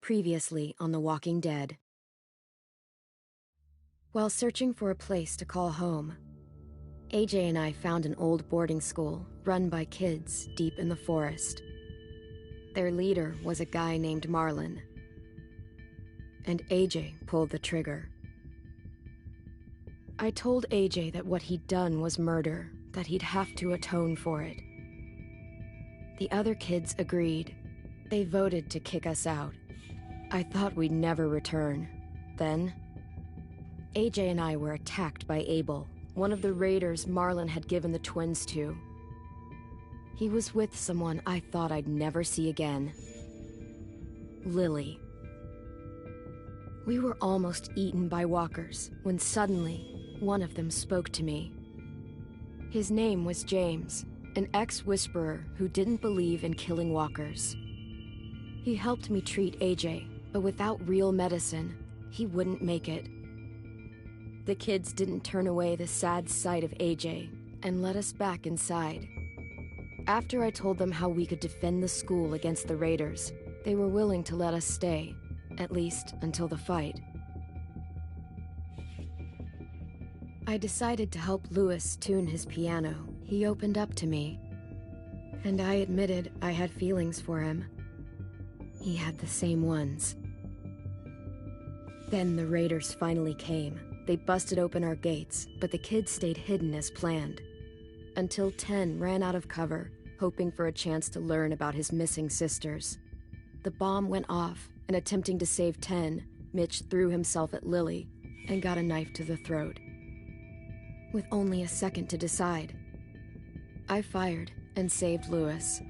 Previously on The Walking Dead. While searching for a place to call home, AJ and I found an old boarding school run by kids deep in the forest. Their leader was a guy named Marlon, and AJ pulled the trigger. I told AJ that what he'd done was murder, that he'd have to atone for it. The other kids agreed. They voted to kick us out. I thought we'd never return. Then, AJ and I were attacked by Abel, one of the raiders Marlon had given the twins to. He was with someone I thought I'd never see again. Lily. We were almost eaten by walkers when suddenly one of them spoke to me. His name was James, an ex-whisperer who didn't believe in killing walkers. He helped me treat AJ, but without real medicine, he wouldn't make it. The kids didn't turn away the sad sight of AJ and let us back inside. After I told them how we could defend the school against the raiders, they were willing to let us stay, at least until the fight. I decided to help Lewis tune his piano. He opened up to me, and I admitted I had feelings for him. He had the same ones. Then the raiders finally came. They busted open our gates, but the kids stayed hidden as planned. Until 10 ran out of cover, hoping for a chance to learn about his missing sisters. The bomb went off, and attempting to save 10, Mitch threw himself at Lily and got a knife to the throat. With only a second to decide, I fired and saved Lewis.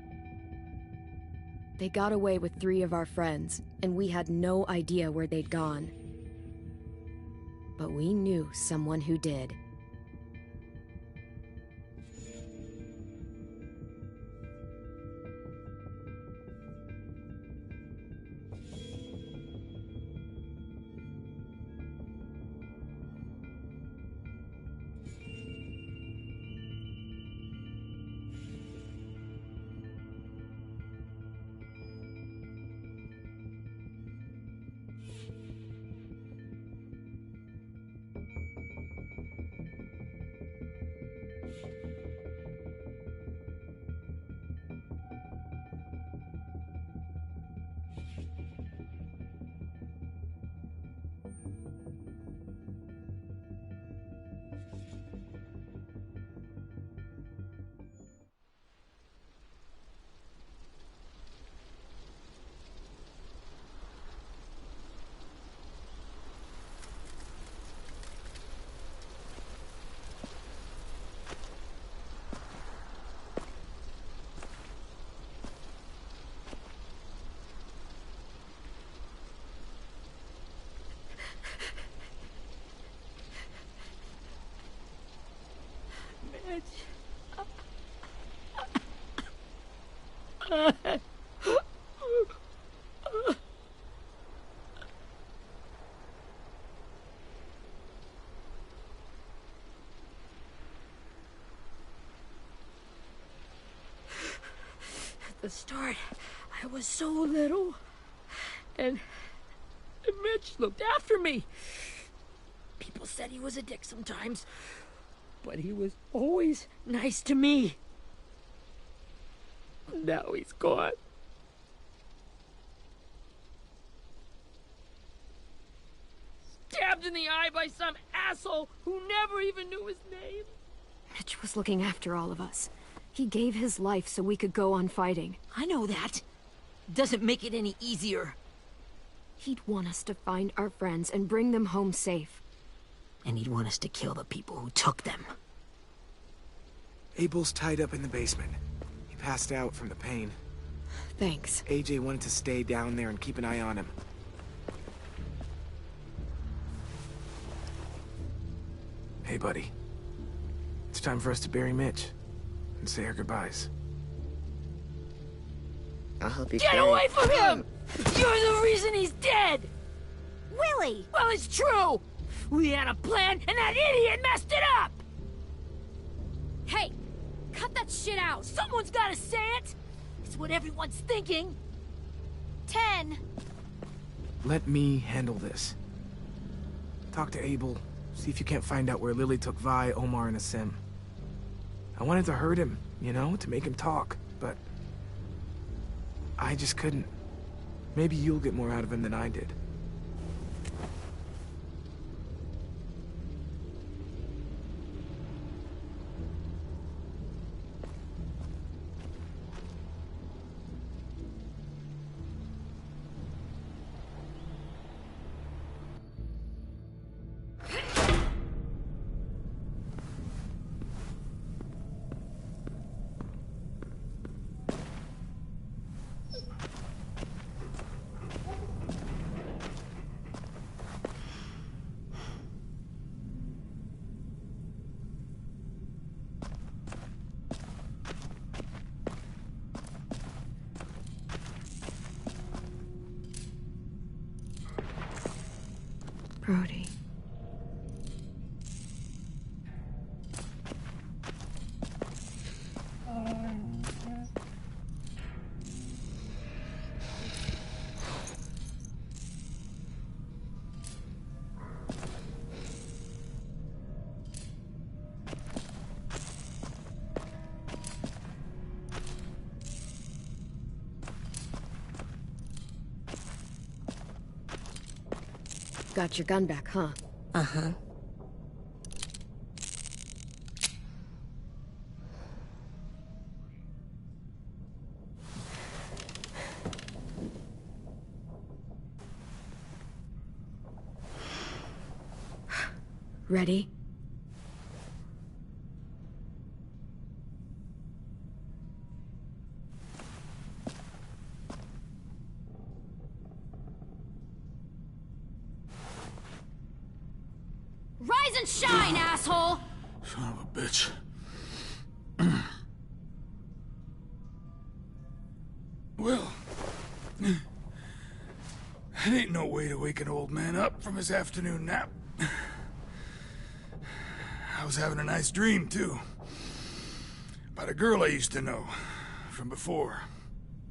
They got away with 3 of our friends, and we had no idea where they'd gone. But we knew someone who did. At the start, I was so little, and Mitch looked after me. People said he was a dick sometimes, but he was always nice to me. Now he's gone. Stabbed in the eye by some asshole who never even knew his name. Mitch was looking after all of us. He gave his life so we could go on fighting. I know that. Doesn't make it any easier. He'd want us to find our friends and bring them home safe. And he'd want us to kill the people who took them. Abel's tied up in the basement. He passed out from the pain. Thanks. AJ wanted to stay down there and keep an eye on him. Hey, buddy. It's time for us to bury Mitch and say our goodbyes. I'll help you Get carry. away from him! You're the reason he's dead! Willie! Well, it's true! We had a plan, and that idiot messed it up! Hey! Cut that shit out! Someone's gotta say it! It's what everyone's thinking. 10, let me handle this. Talk to Abel, see if you can't find out where Lily took Vi, Omar, and Awsome. I wanted to hurt him, you know, to make him talk, but I just couldn't. Maybe you'll get more out of him than I did. Brody. Got your gun back, huh? Uh-huh. Ready? Rise and shine, asshole! Son of a bitch. Well, it ain't no way to wake an old man up from his afternoon nap. I was having a nice dream, too. About a girl I used to know from before.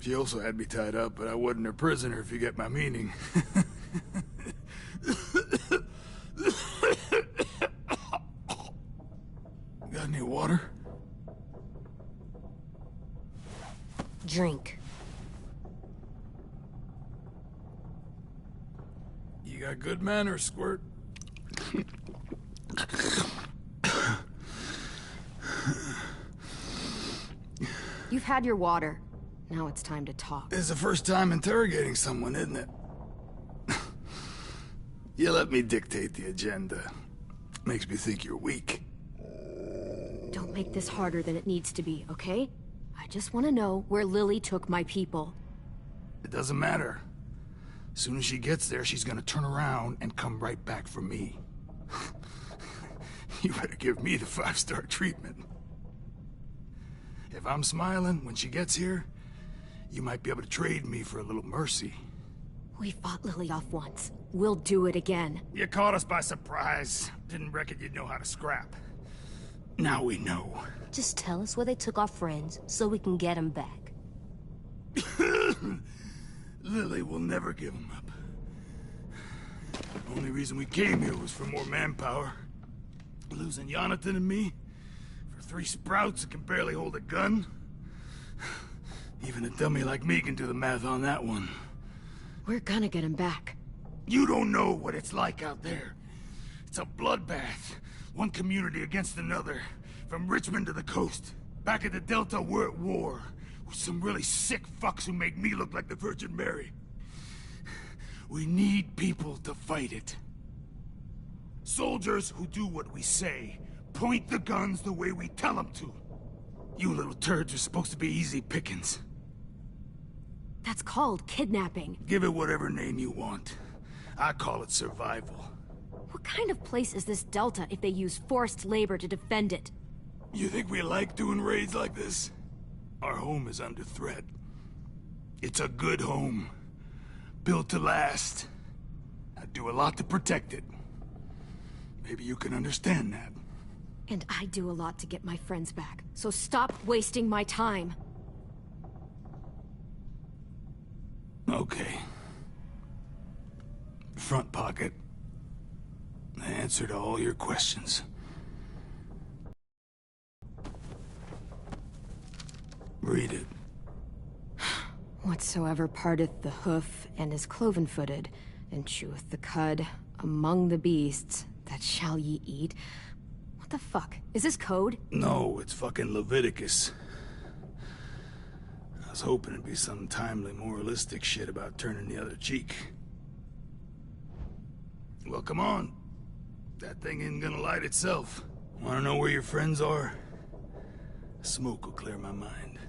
She also had me tied up, but I wasn't her prisoner, if you get my meaning. Got any water? Drink. You got good manners, Squirt. You've had your water. Now it's time to talk. It's the first time interrogating someone, isn't it? You let me dictate the agenda. Makes me think you're weak. Don't make this harder than it needs to be, okay? I just want to know where Lily took my people. It doesn't matter. As soon as she gets there, she's gonna turn around and come right back for me. You better give me the 5-star treatment. If I'm smiling when she gets here, you might be able to trade me for a little mercy. We fought Lily off once. We'll do it again. You caught us by surprise. Didn't reckon you'd know how to scrap. Now we know. Just tell us where they took our friends so we can get them back. Lily will never give them up. The only reason we came here was for more manpower. Losing Jonathan and me for 3 sprouts that can barely hold a gun. Even a dummy like me can do the math on that one. We're gonna get him back. You don't know what it's like out there. It's a bloodbath. One community against another. From Richmond to the coast. Back at the Delta, we're at war. With some really sick fucks who make me look like the Virgin Mary. We need people to fight it. Soldiers who do what we say. Point the guns the way we tell them to. You little turds are supposed to be easy pickings. That's called kidnapping. Give it whatever name you want. I call it survival. What kind of place is this Delta if they use forced labor to defend it? You think we like doing raids like this? Our home is under threat. It's a good home. Built to last. I do a lot to protect it. Maybe you can understand that. And I do a lot to get my friends back. So stop wasting my time. Okay. front pocket. The answer to all your questions. Read it. Whatsoever parteth the hoof and is cloven-footed, and cheweth the cud among the beasts, that shall ye eat. What the fuck? Is this code? No, it's fucking Leviticus. I was hoping it'd be some timely moralistic shit about turning the other cheek. Well, come on. That thing ain't gonna light itself. Wanna know where your friends are? Smoke will clear my mind.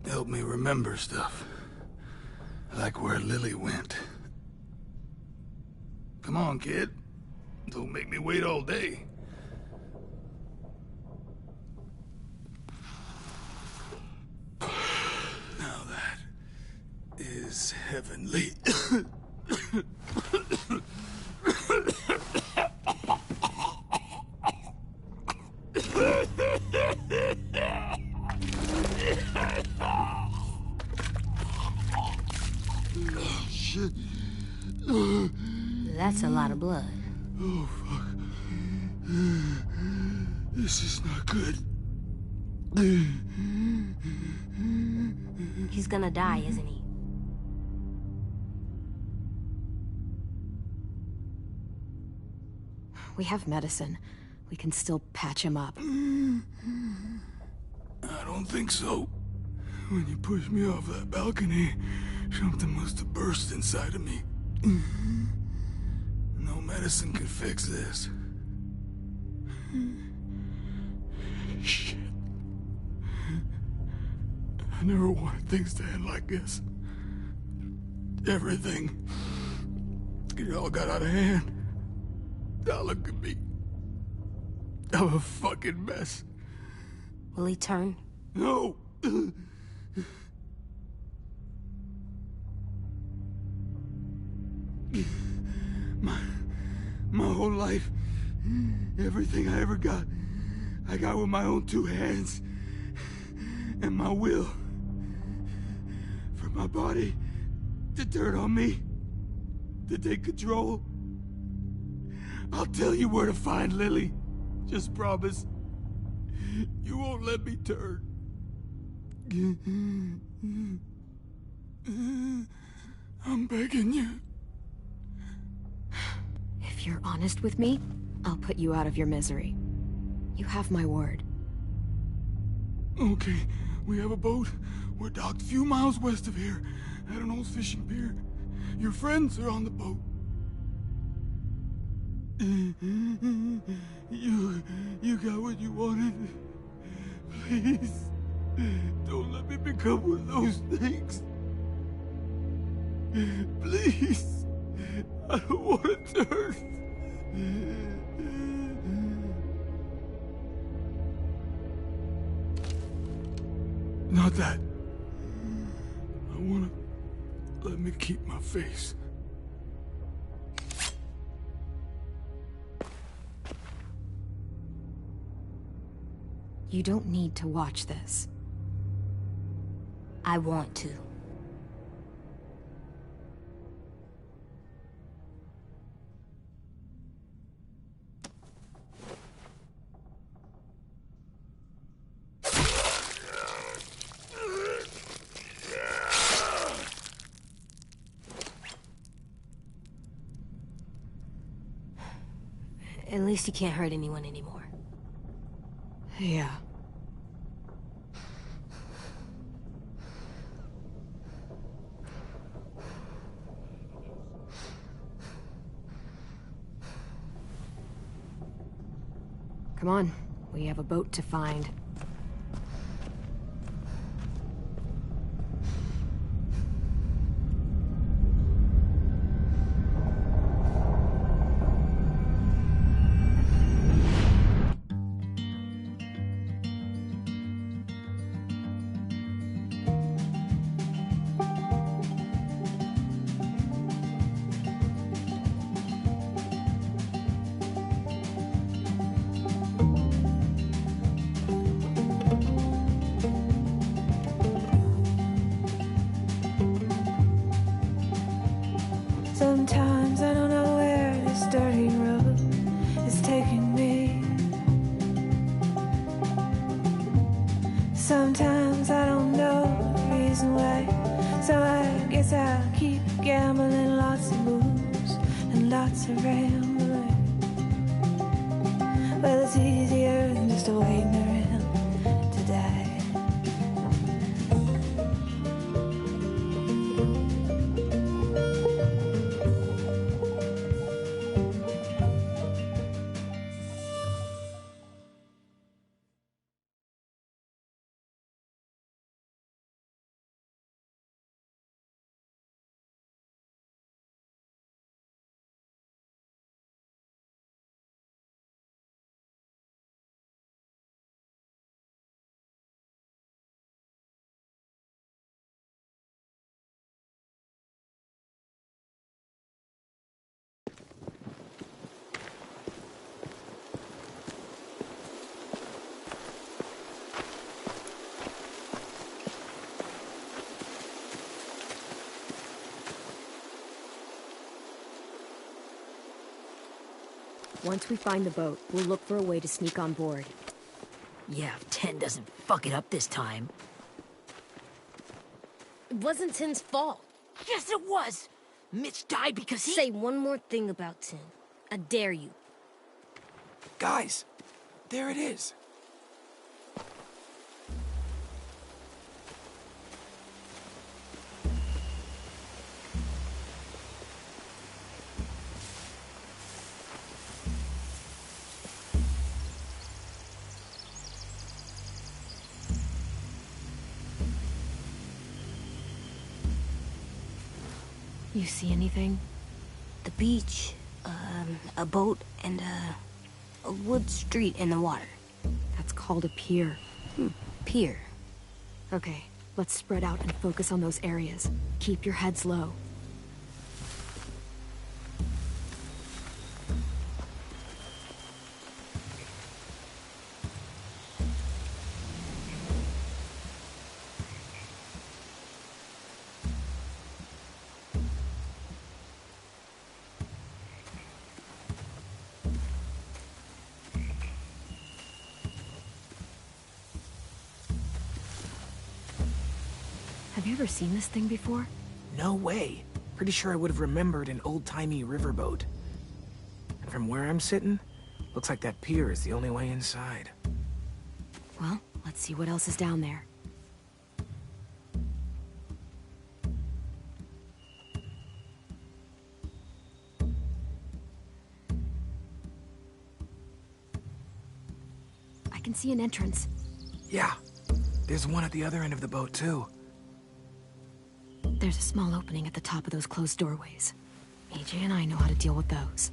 Help me remember stuff. Like where Lily went. Come on, kid. Don't make me wait all day. Now that is heavenly. Oh, shit. That's a lot of blood. Oh, fuck. This is not good. He's gonna die, isn't he? We have medicine. We can still patch him up. I don't think so. When you pushed me off that balcony, something must have burst inside of me. No medicine could fix this. Shit. I never wanted things to end like this. Everything. It all got out of hand. Now look at me. I'm a fucking mess. Will he turn? No! My whole life, everything I ever got, I got with my own two hands. And my will. For my body to turn on me, to take control. I'll tell you where to find Lily. Just promise. You won't let me turn. I'm begging you. If you're honest with me, I'll put you out of your misery. You have my word. Okay, we have a boat. We're docked a few miles west of here, at an old fishing pier. Your friends are on the boat. You got what you wanted. Please, don't let me become one of those things. Please, I don't want to turn. Not that. I wanna let me keep my face. You don't need to watch this. I want to. At least he can't hurt anyone anymore. Yeah. Come on, we have a boat to find. Sometimes I don't know where this dirty road is taking me. Sometimes I don't know the reason why, so I guess I'll keep gambling. Lots of moves and lots of rambling. Well, it's easier than just waiting around to die. Once we find the boat, we'll look for a way to sneak on board. Yeah, if 10 doesn't fuck it up this time. It wasn't Tin's fault. Yes, it was! Mitch died because he— Say one more thing about Tin. I dare you. Guys, there it is. You see anything? The beach, a boat, and a wood street in the water. That's called a pier. Pier. Okay, let's spread out and focus on those areas. Keep your heads low. Have you ever seen this thing before? No way. Pretty sure I would have remembered an old-timey riverboat. And from where I'm sitting, looks like that pier is the only way inside. Well, let's see what else is down there. I can see an entrance. Yeah, there's one at the other end of the boat, too. There's a small opening at the top of those closed doorways. AJ and I know how to deal with those.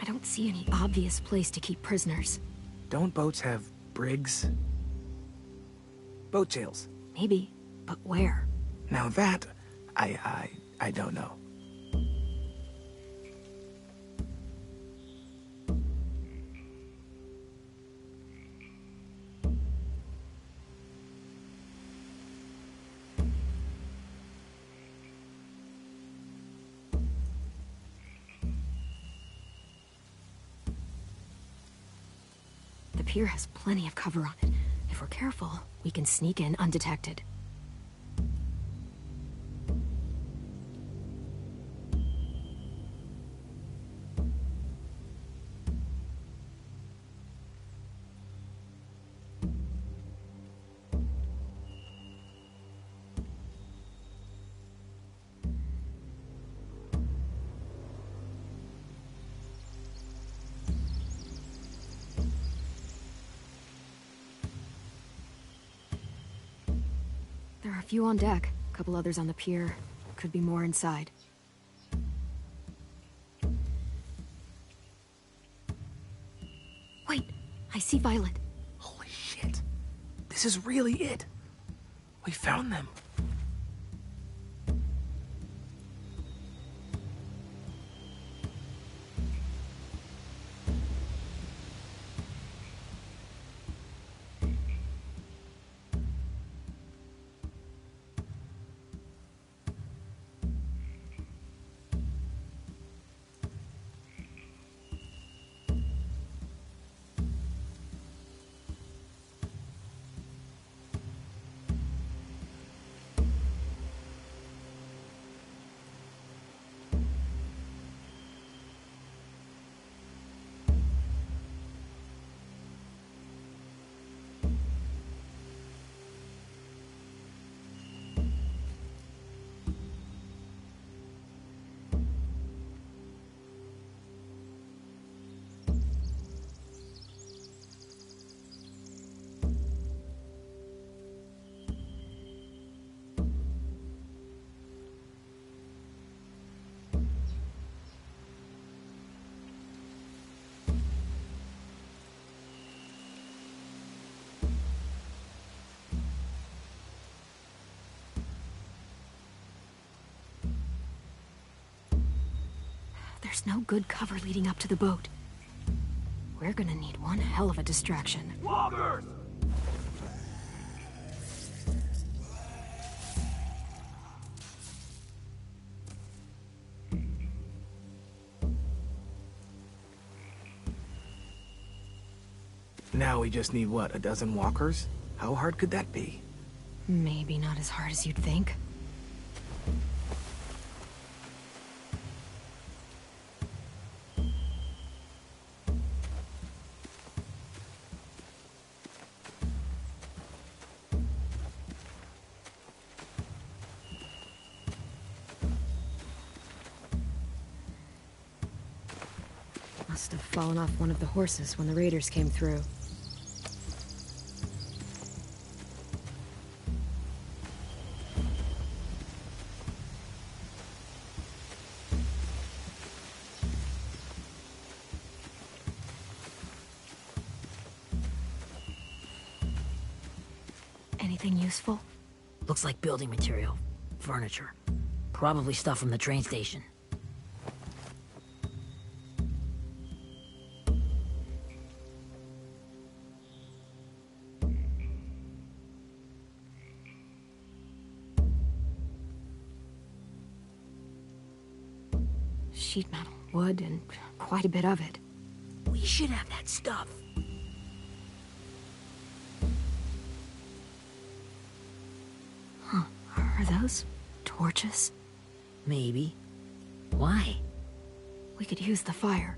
I don't see any obvious place to keep prisoners. Don't boats have brigs? Boat jails. Maybe, but where? Now that, I don't know. The pier has plenty of cover on it. If we're careful, we can sneak in undetected. There are a few on deck, a couple others on the pier. Could be more inside. Wait, I see Violet. Holy shit. This is really it. We found them. There's no good cover leading up to the boat. We're gonna need one hell of a distraction. Walkers! Now we just need, what, a dozen walkers? How hard could that be? Maybe not as hard as you'd think. Must have fallen off one of the horses when the raiders came through. Anything useful? Looks like building material. Furniture. Probably stuff from the train station. Sheet metal, wood, and quite a bit of it. We should have that stuff. Huh. Are those torches? Maybe. Why? We could use the fire.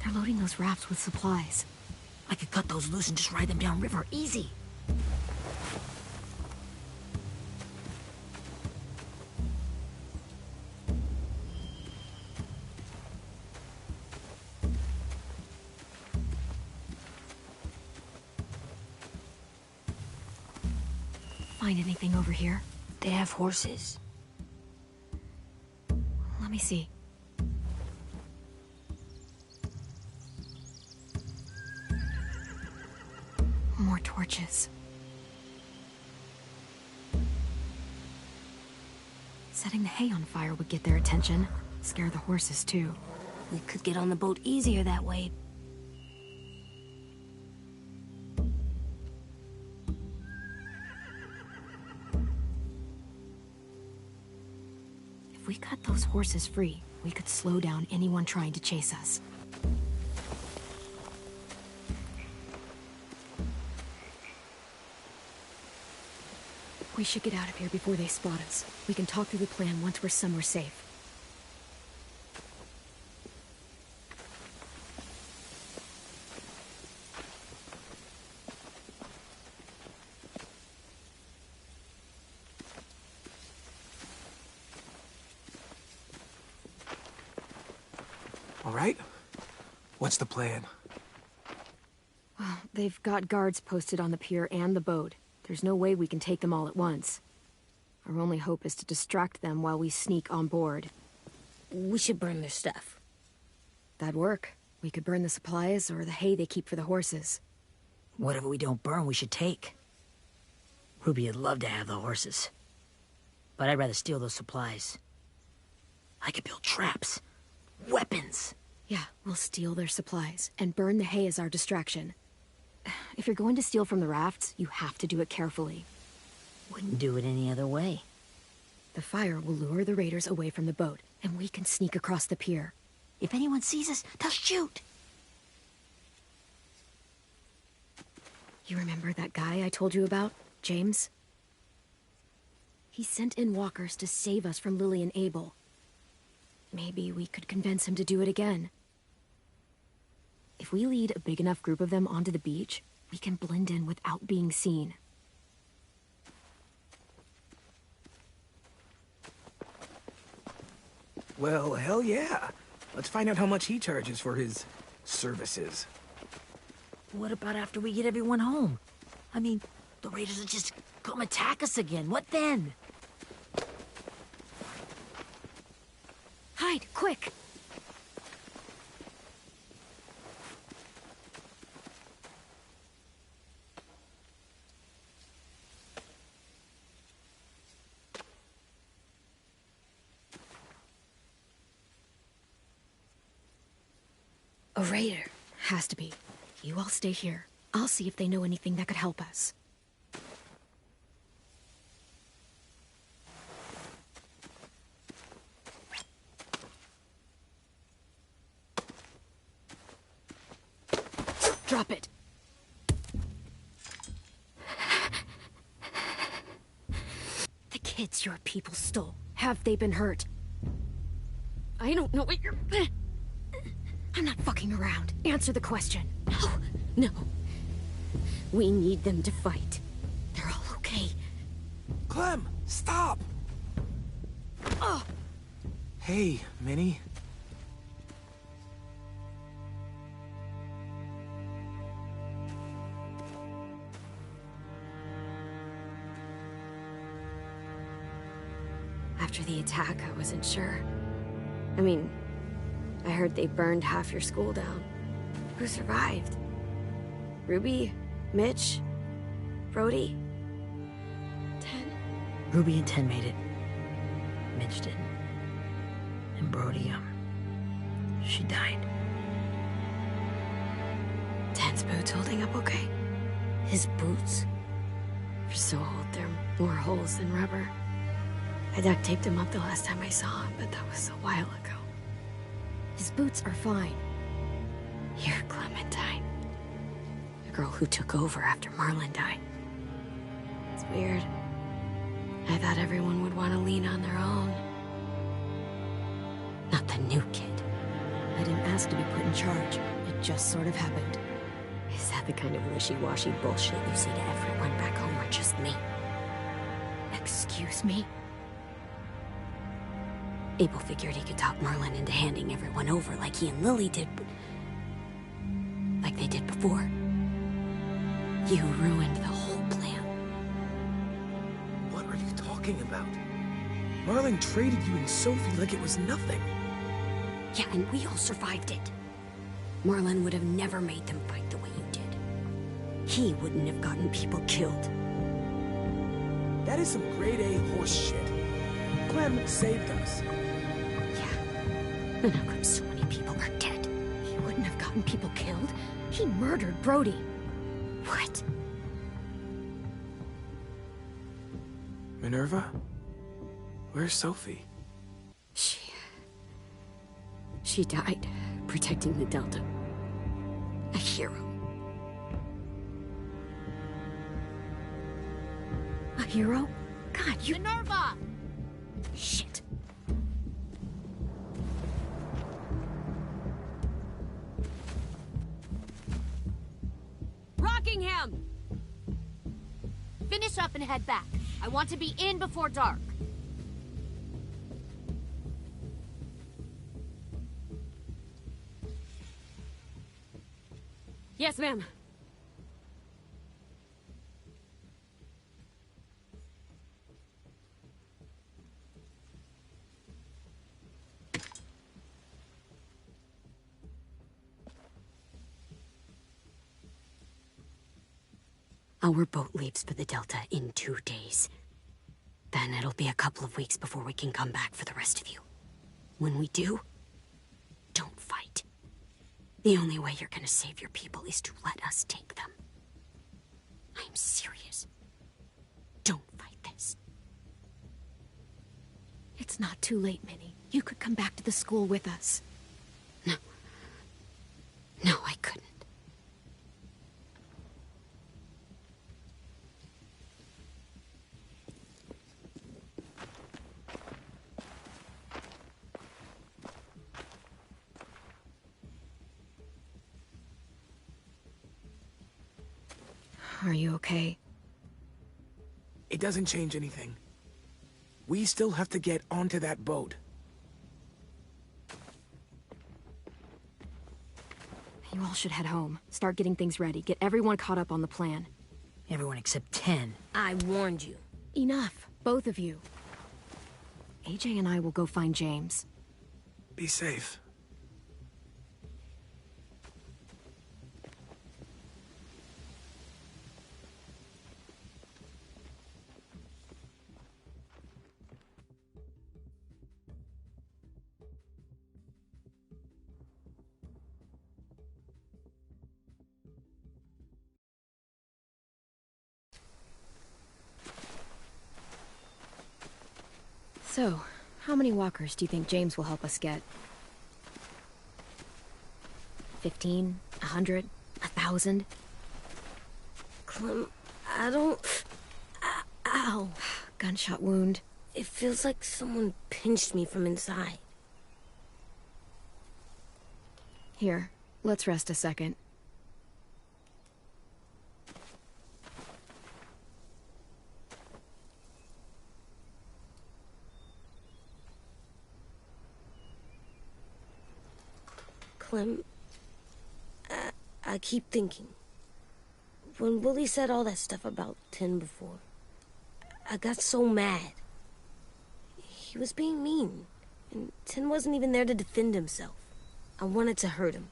They're loading those rafts with supplies. I could cut those loose and just ride them downriver. Easy. Find anything over here? They have horses. Let me see. More torches. Setting the hay on fire would get their attention. Scare the horses, too. We could get on the boat easier that way. If we cut those horses free, we could slow down anyone trying to chase us. We should get out of here before they spot us. We can talk through the plan once we're somewhere safe. All right? What's the plan? Well, they've got guards posted on the pier and the boat. There's no way we can take them all at once. Our only hope is to distract them while we sneak on board. We should burn their stuff. That'd work. We could burn the supplies or the hay they keep for the horses. Whatever we don't burn, we should take. Ruby'd love to have the horses. But I'd rather steal those supplies. I could build traps. Weapons. Yeah, we'll steal their supplies and burn the hay as our distraction. If you're going to steal from the rafts, you have to do it carefully. Wouldn't do it any other way. The fire will lure the raiders away from the boat, and we can sneak across the pier. If anyone sees us, they'll shoot. You remember that guy I told you about, James? He sent in walkers to save us from Lily and Abel. Maybe we could convince him to do it again. If we lead a big enough group of them onto the beach, we can blend in without being seen. Well, hell yeah. Let's find out how much he charges for his services. What about after we get everyone home? I mean, the raiders will just come attack us again. What then? Hide, quick! A raider. Has to be. You all stay here. I'll see if they know anything that could help us. Drop it. The kids your people stole. Have they been hurt? I don't know what you're... I'm not fucking around. Answer the question. No. We need them to fight. They're all okay. Clem, stop! Oh. Hey, Minnie. After the attack, I wasn't sure. I mean, I heard they burned half your school down. Who survived? Ruby? Mitch? Brody? 10? Ruby and 10 made it. Mitch didn't. And Brody, she died. 10's boots holding up okay? His boots? They're so old, they're more holes than rubber. I duct taped him up the last time I saw him, but that was a while ago. His boots are fine. You're Clementine. The girl who took over after Marlon died. It's weird. I thought everyone would want to lean on their own. Not the new kid. I didn't ask to be put in charge. It just sort of happened. Is that the kind of wishy-washy bullshit you say to everyone back home, or just me? Excuse me? Abel figured he could talk Marlon into handing everyone over like he and Lily did, but... like they did before. You ruined the whole plan. What are you talking about? Marlon traded you and Sophie like it was nothing. Yeah, and we all survived it. Marlon would have never made them fight the way you did. He wouldn't have gotten people killed. That is some grade A horse shit. Clem saved us. And how come so many people are dead? He wouldn't have gotten people killed. He murdered Brody. What? Minerva? Where's Sophie? She died protecting the Delta. A hero. A hero? God, you... Minerva! Shit. Rockingham! Finish up and head back. I want to be in before dark. Yes, ma'am. Our boat leaves for the Delta in 2 days. Then it'll be a couple of weeks before we can come back for the rest of you. When we do, don't fight. The only way you're gonna save your people is to let us take them. I'm serious. Don't fight this. It's not too late, Minnie. You could come back to the school with us. No. No, I couldn't. Are you okay? It doesn't change anything. We still have to get onto that boat. You all should head home. Start getting things ready. Get everyone caught up on the plan. Everyone except 10. I warned you. Enough, both of you. AJ and I will go find James. Be safe. So, how many walkers do you think James will help us get? 15? 100? 1,000? Clem, I don't... Ow. Gunshot wound. It feels like someone pinched me from inside. Here, let's rest a second. Clem, I keep thinking. When Willie said all that stuff about 10 before, I got so mad. He was being mean, and 10 wasn't even there to defend himself. I wanted to hurt him.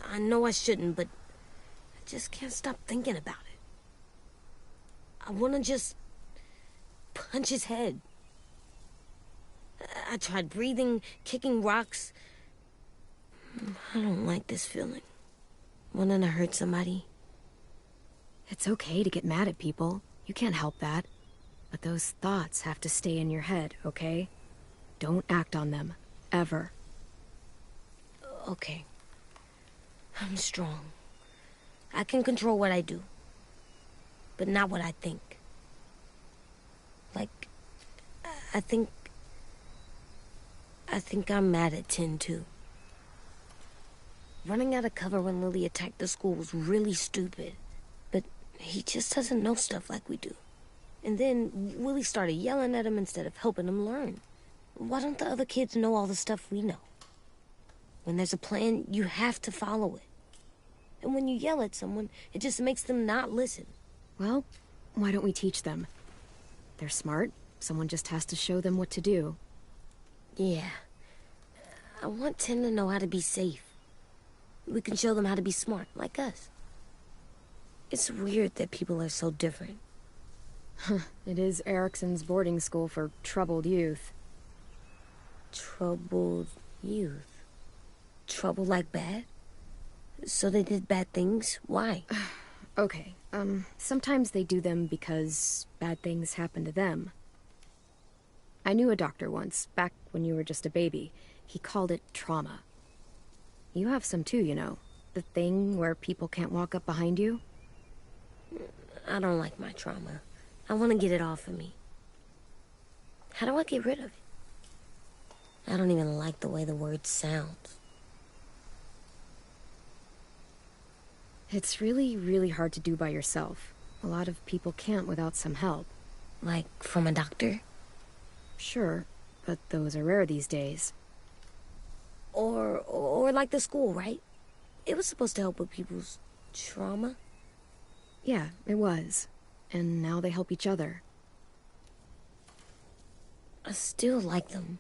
I know I shouldn't, but I just can't stop thinking about it. I want to just punch his head. I tried breathing, kicking rocks. I don't like this feeling. Wanting to hurt somebody. It's okay to get mad at people. You can't help that. But those thoughts have to stay in your head, okay? Don't act on them. Ever. Okay. I'm strong. I can control what I do. But not what I think. Like, I think I'm mad at 10 too. Running out of cover when Lily attacked the school was really stupid. But he just doesn't know stuff like we do. And then Willie started yelling at him instead of helping him learn. Why don't the other kids know all the stuff we know? When there's a plan, you have to follow it. And when you yell at someone, it just makes them not listen. Well, why don't we teach them? They're smart. Someone just has to show them what to do. Yeah. I want 10 to know how to be safe. We can show them how to be smart, like us. It's weird that people are so different. It is Erickson's boarding school for troubled youth. Troubled youth? Trouble like bad? So they did bad things? Why? Okay, sometimes they do them because bad things happen to them. I knew a doctor once, back when you were just a baby. He called it trauma. You have some too, you know. The thing where people can't walk up behind you. I don't like my trauma. I want to get it off of me. How do I get rid of it? I don't even like the way the word sounds. It's really, really hard to do by yourself. A lot of people can't without some help. Like from a doctor? Sure, but those are rare these days. Or like the school, right? It was supposed to help with people's trauma. Yeah, it was. And now they help each other. I still like them.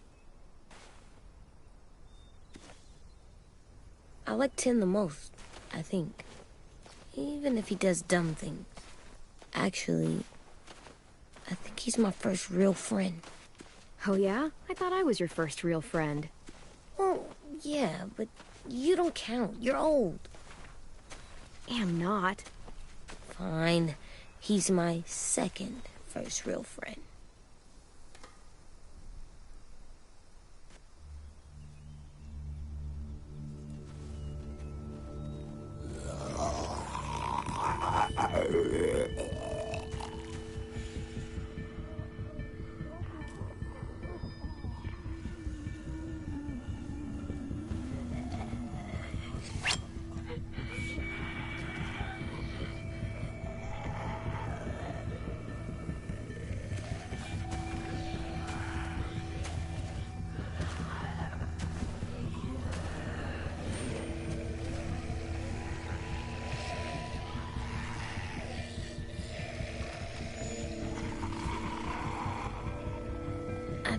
I like 10 the most, I think. Even if he does dumb things. Actually, I think he's my first real friend. Oh yeah? I thought I was your first real friend. Well, yeah, but you don't count. You're old. Am not. Fine. He's my second first real friend.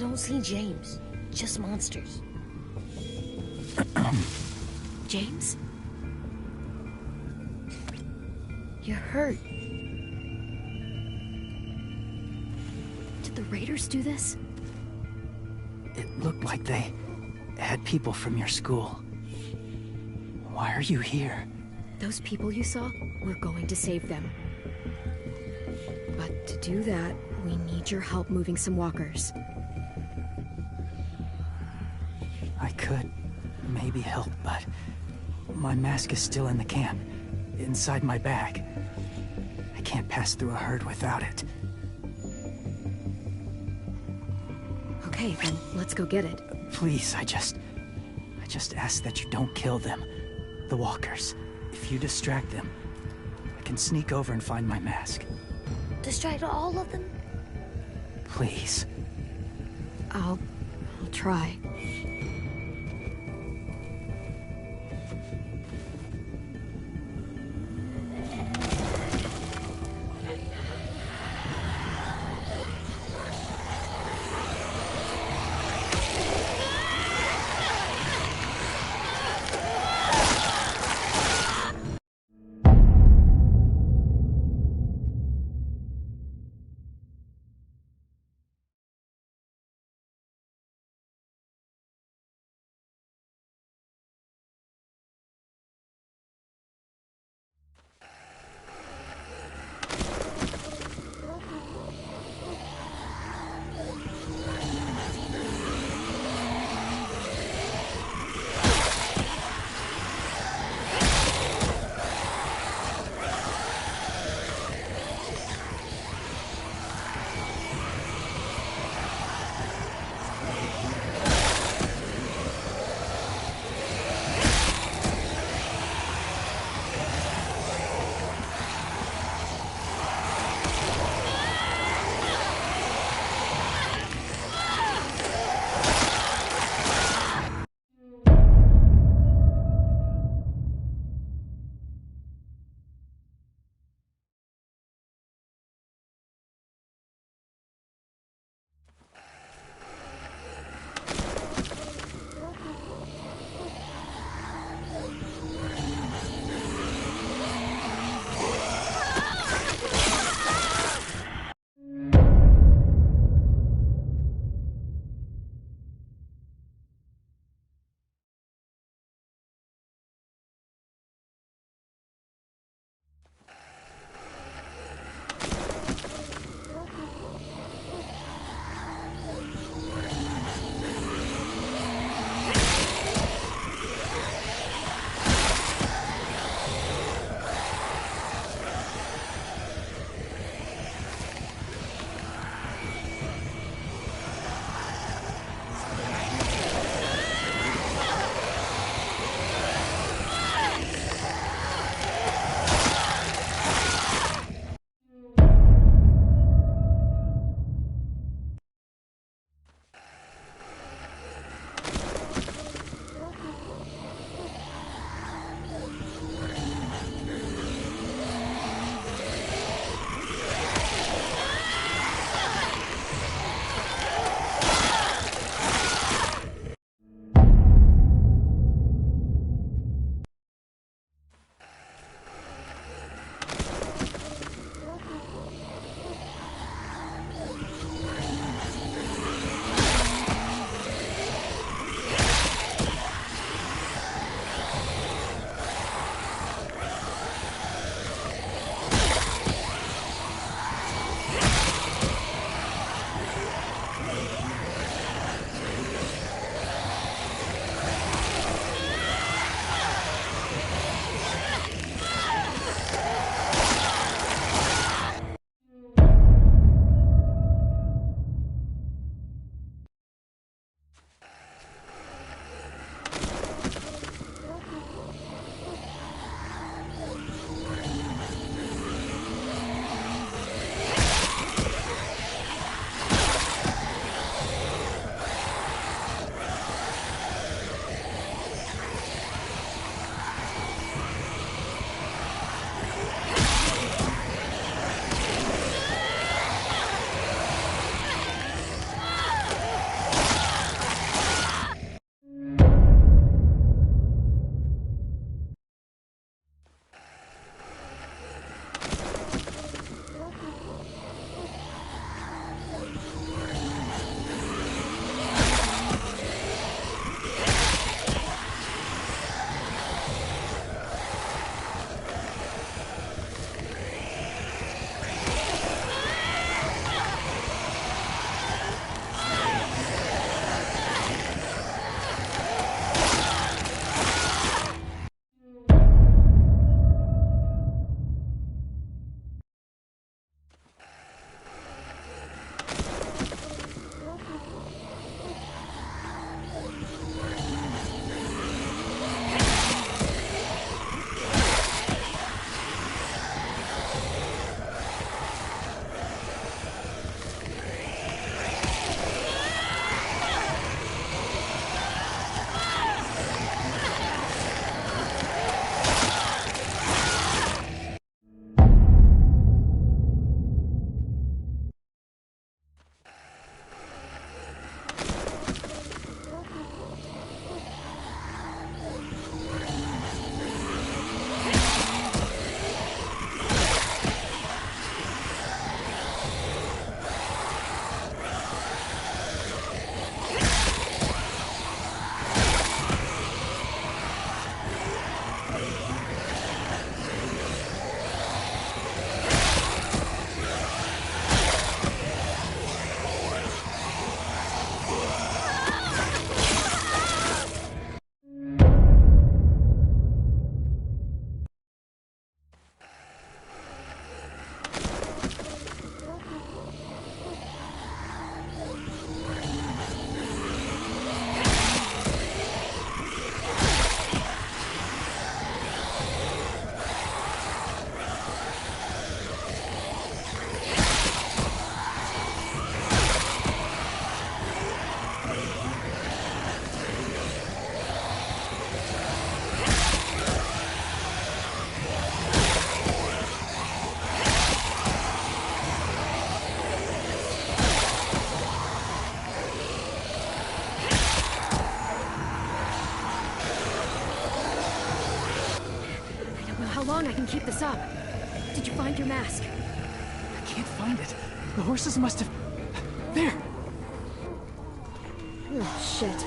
don't see James. Just monsters. James? You're hurt. Did the Raiders do this? It looked like they had people from your school. Why are you here? Those people you saw, we're going to save them. But to do that, we need your help moving some walkers. I could maybe help, but my mask is still in the camp, inside my bag. I can't pass through a herd without it. Okay, then let's go get it. Please, I just ask that you don't kill them. The walkers. If you distract them, I can sneak over and find my mask. Distract all of them? Please. I'll try. How long I can keep this up? Did you find your mask? I can't find it. The horses must have... There! Oh, shit.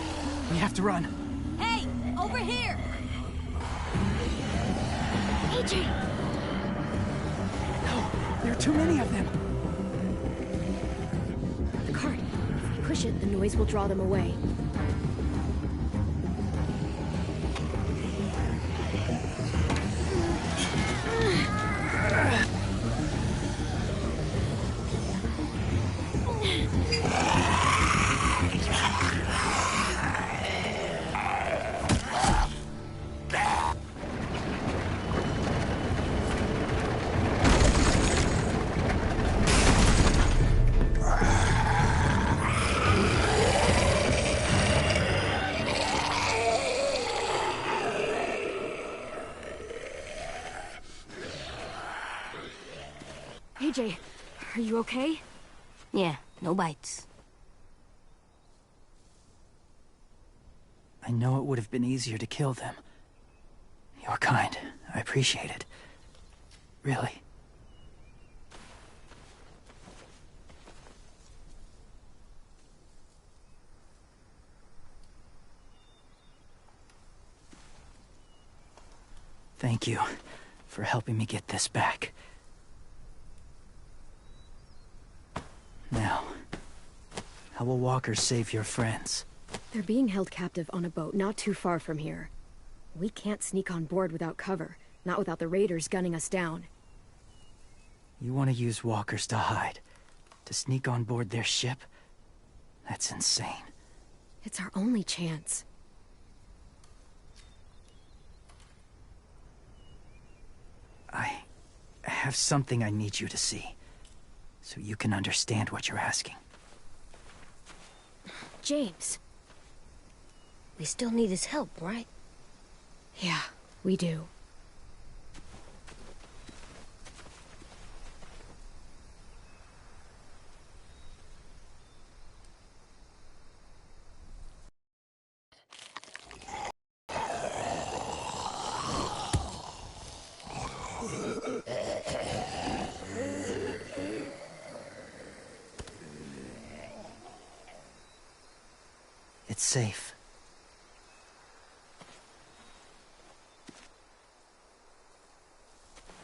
We have to run. Hey, over here! AJ! No, there are too many of them. The cart. If we push it, the noise will draw them away. AJ, are you okay? Yeah, no bites. I know it would have been easier to kill them. You're kind. I appreciate it. Really. Thank you for helping me get this back. Now, how will walkers save your friends? They're being held captive on a boat not too far from here. We can't sneak on board without cover, not without the raiders gunning us down. You want to use walkers to hide? To sneak on board their ship? That's insane. It's our only chance. I have something I need you to see, so you can understand what you're asking. James. We still need his help, right? Yeah, we do. It's safe.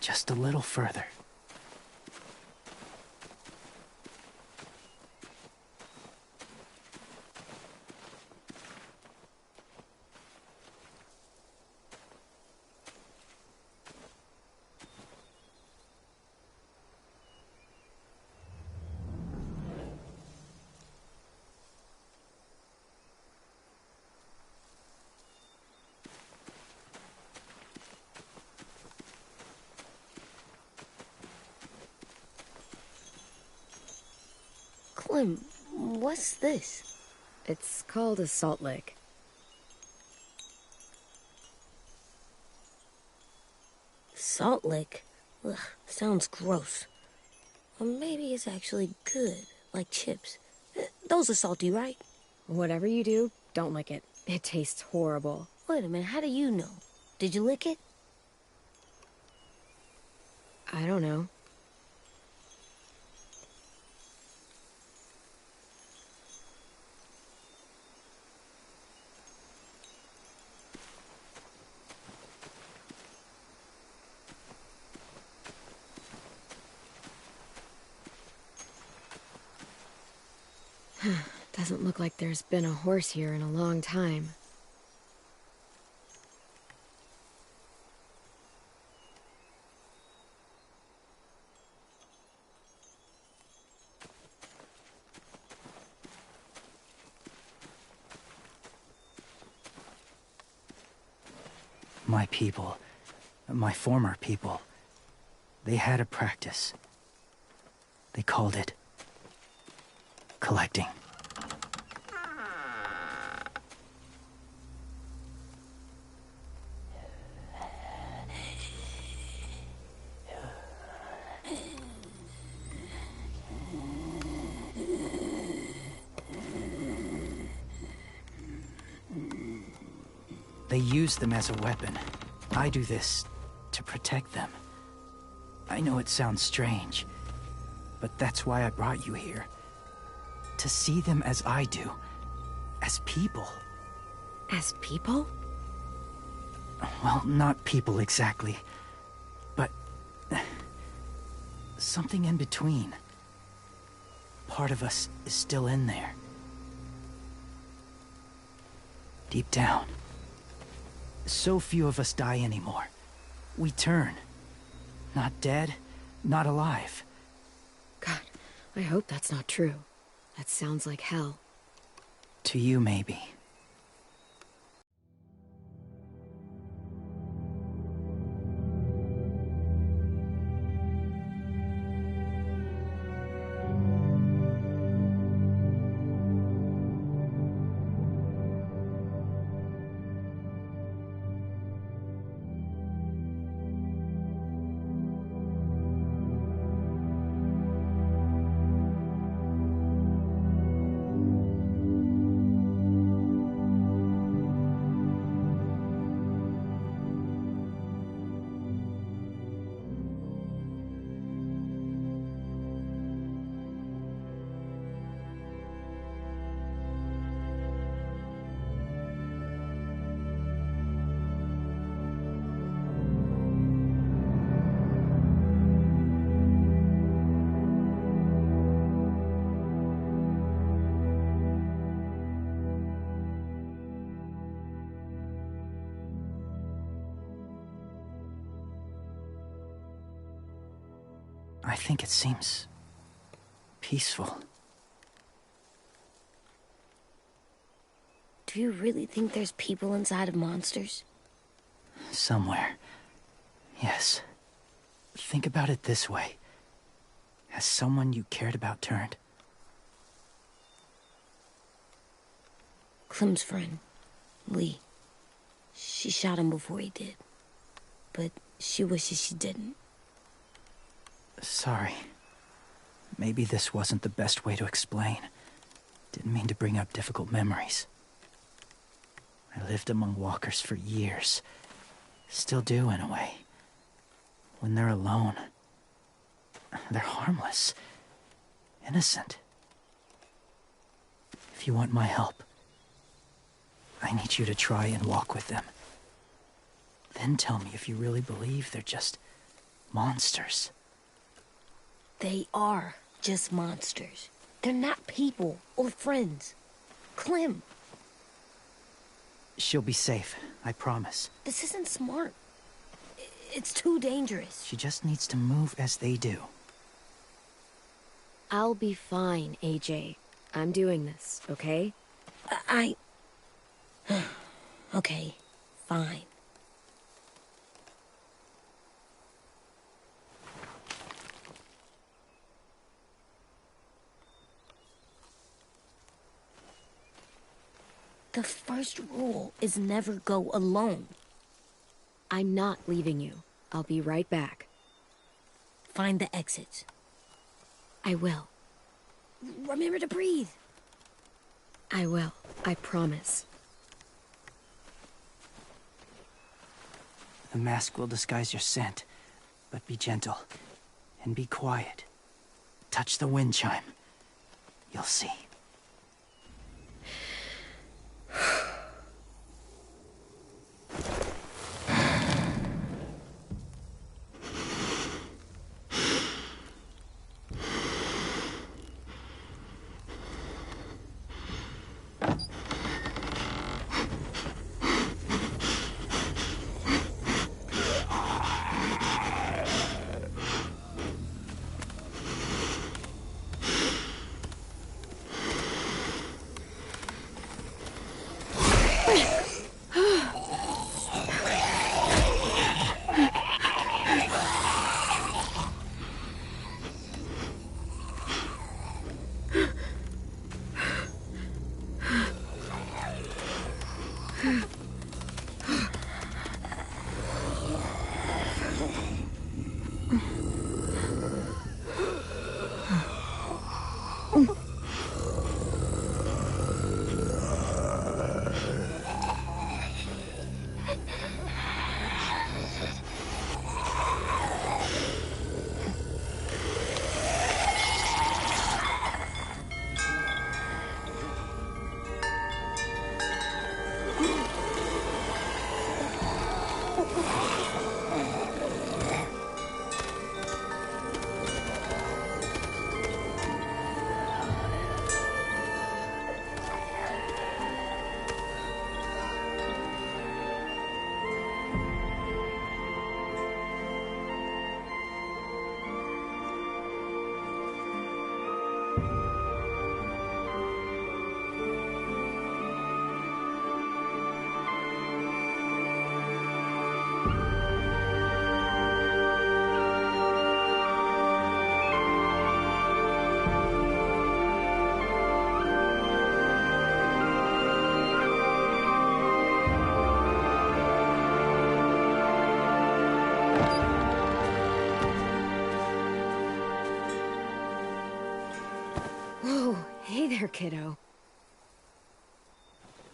Just a little further. Clem, what's this? It's called a salt lick. Salt lick? Ugh, sounds gross. Or maybe it's actually good, like chips. Those are salty, right? Whatever you do, don't lick it. It tastes horrible. Wait a minute, how do you know? Did you lick it? I don't know. Doesn't look like there's been a horse here in a long time. My people, my former people, they had a practice. They called it collecting. They use them as a weapon. I do this to protect them. I know it sounds strange, but that's why I brought you here. To see them as I do. As people. As people? Well, not people exactly, but something in between. Part of us is still in there. Deep down. So few of us die anymore. We turn. Not dead, not alive. God, I hope that's not true. That sounds like hell. To you, maybe. I think it seems peaceful. Do you really think there's people inside of monsters? Somewhere. Yes. Think about it this way. Has someone you cared about turned? Clem's friend, Lee. She shot him before he did. But she wishes she didn't. Sorry. Maybe this wasn't the best way to explain. Didn't mean to bring up difficult memories. I lived among walkers for years. Still do, in a way. When they're alone, they're harmless. Innocent. If you want my help, I need you to try and walk with them. Then tell me if you really believe they're just monsters. They are just monsters. They're not people or friends. Clem. She'll be safe, I promise. This isn't smart. It's too dangerous. She just needs to move as they do. I'll be fine, AJ. I'm doing this, okay? Okay, fine. The first rule is never go alone. I'm not leaving you. I'll be right back. Find the exits. I will. Remember to breathe. I will. I promise. The mask will disguise your scent, but be gentle and be quiet. Touch the wind chime. You'll see. There, kiddo.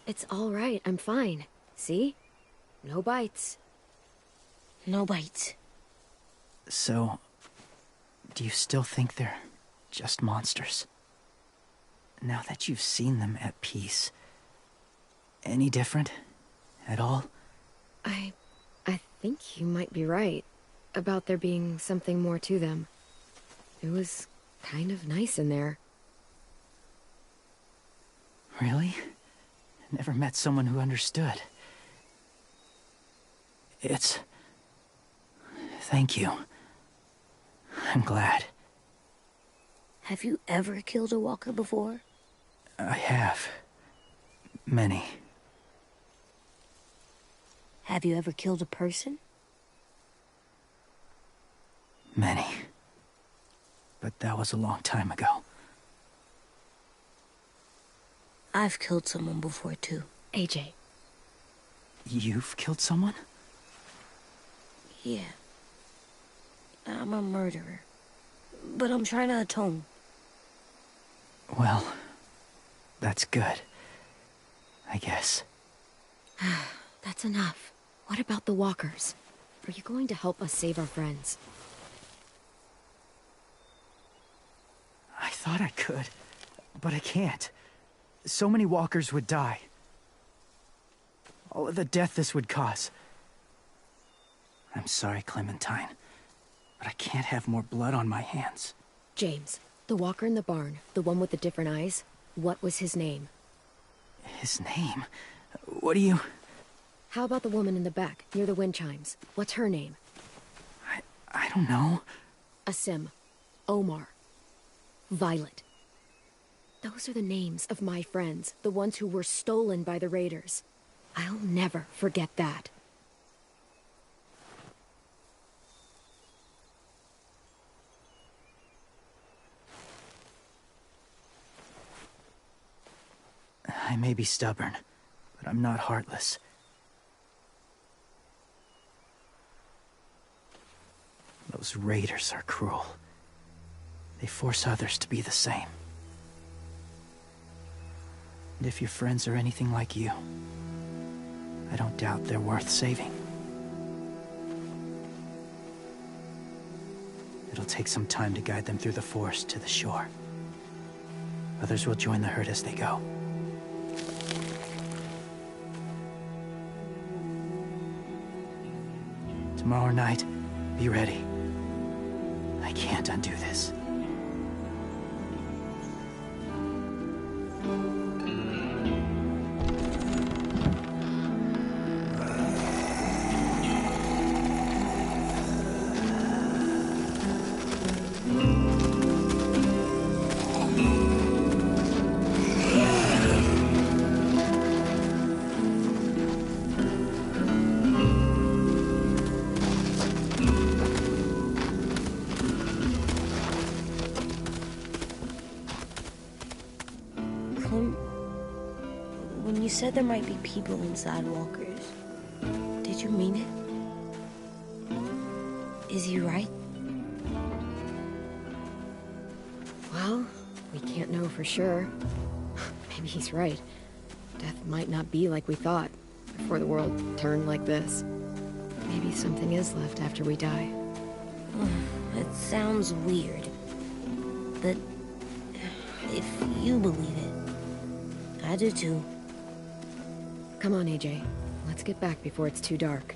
It's all right. I'm fine. See? No bites. No bites. So, do you still think they're just monsters? Now that you've seen them at peace, any different at all? I think you might be right about there being something more to them. It was kind of nice in there. Really? Never met someone who understood. Thank you. I'm glad. Have you ever killed a walker before? I have. Many. Have you ever killed a person? Many. But that was a long time ago. I've killed someone before, too. AJ. You've killed someone? Yeah. I'm a murderer. But I'm trying to atone. Well, that's good. I guess. That's enough. What about the walkers? Are you going to help us save our friends? I thought I could, but I can't. So many walkers would die. All of the death this would cause. I'm sorry, Clementine, but I can't have more blood on my hands. James, the walker in the barn, the one with the different eyes, what was his name? His name? What do you... How about the woman in the back, near the wind chimes? What's her name? I don't know. Awsome, Omar, Violet. Those are the names of my friends, the ones who were stolen by the raiders. I'll never forget that. I may be stubborn, but I'm not heartless. Those raiders are cruel. They force others to be the same. And if your friends are anything like you, I don't doubt they're worth saving. It'll take some time to guide them through the forest to the shore. Others will join the herd as they go. Tomorrow night, be ready. I can't undo this. When you said there might be people inside walkers, did you mean it? Is he right? Well, we can't know for sure. Maybe he's right. Death might not be like we thought, before the world turned like this. Maybe something is left after we die. It sounds weird. But if you believe it, I do too. Come on, AJ. Let's get back before it's too dark.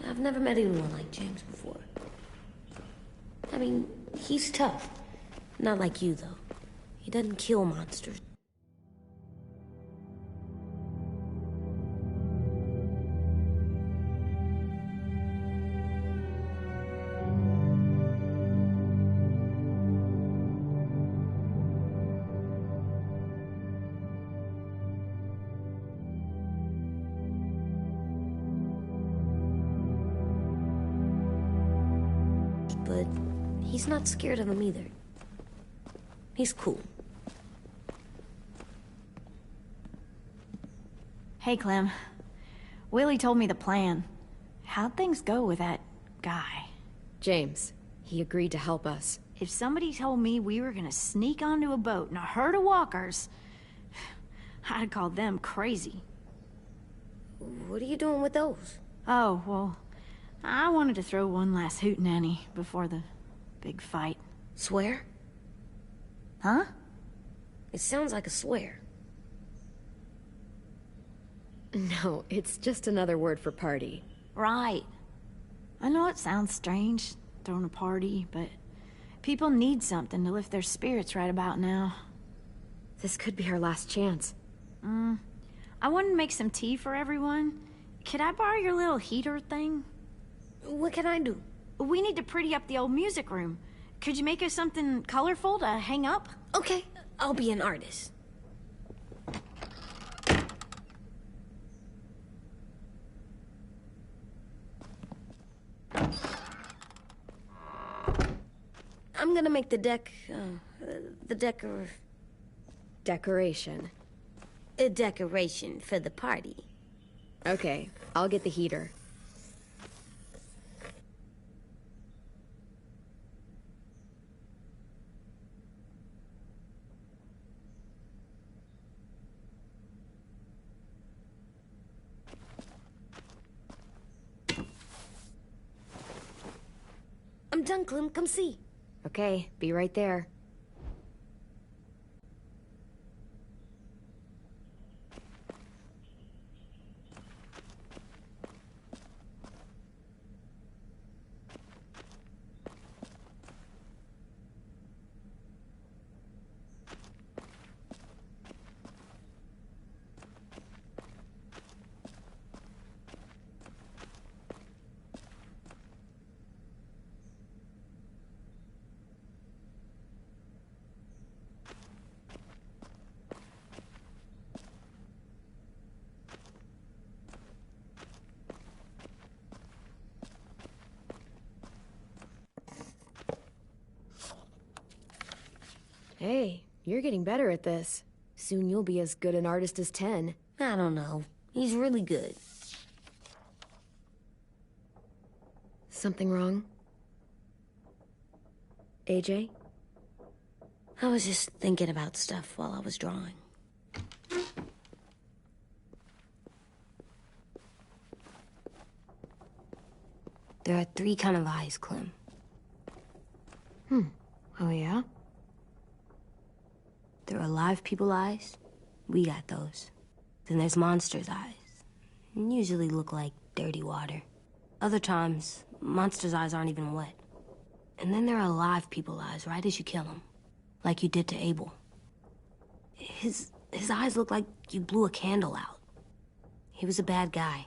I've never met anyone like James before. I mean, he's tough. Not like you, though. He doesn't kill monsters. but he's not scared of them either. He's cool. Hey, Clem. Willie told me the plan. How'd things go with that guy? James, he agreed to help us. If somebody told me we were gonna sneak onto a boat in a herd of walkers, I'd call them crazy. What are you doing with those? Oh, well, I wanted to throw one last hootenanny before the big fight. Swear? Huh? It sounds like a swear. No, it's just another word for party. Right. I know it sounds strange, throwing a party, but people need something to lift their spirits right about now. This could be our last chance. I wanted to make some tea for everyone. Could I borrow your little heater thing? What can I do? We need to pretty up the old music room. Could you make us something colorful to hang up? Okay, I'll be an artist. I'm gonna make the Decoration. a decoration for the party. Okay, I'll get the heater. I'm done, Clem. Come see. Okay, be right there. Hey, you're getting better at this. Soon you'll be as good an artist as 10. I don't know. He's really good. Something wrong? AJ? I was just thinking about stuff while I was drawing. There are 3 kinds of eyes, Clem. Oh yeah? There are live people eyes. We got those. Then there's monsters' eyes. Usually look like dirty water. Other times, monsters' eyes aren't even wet. And then there are live people eyes right as you kill them. Like you did to Abel. His eyes look like you blew a candle out. He was a bad guy.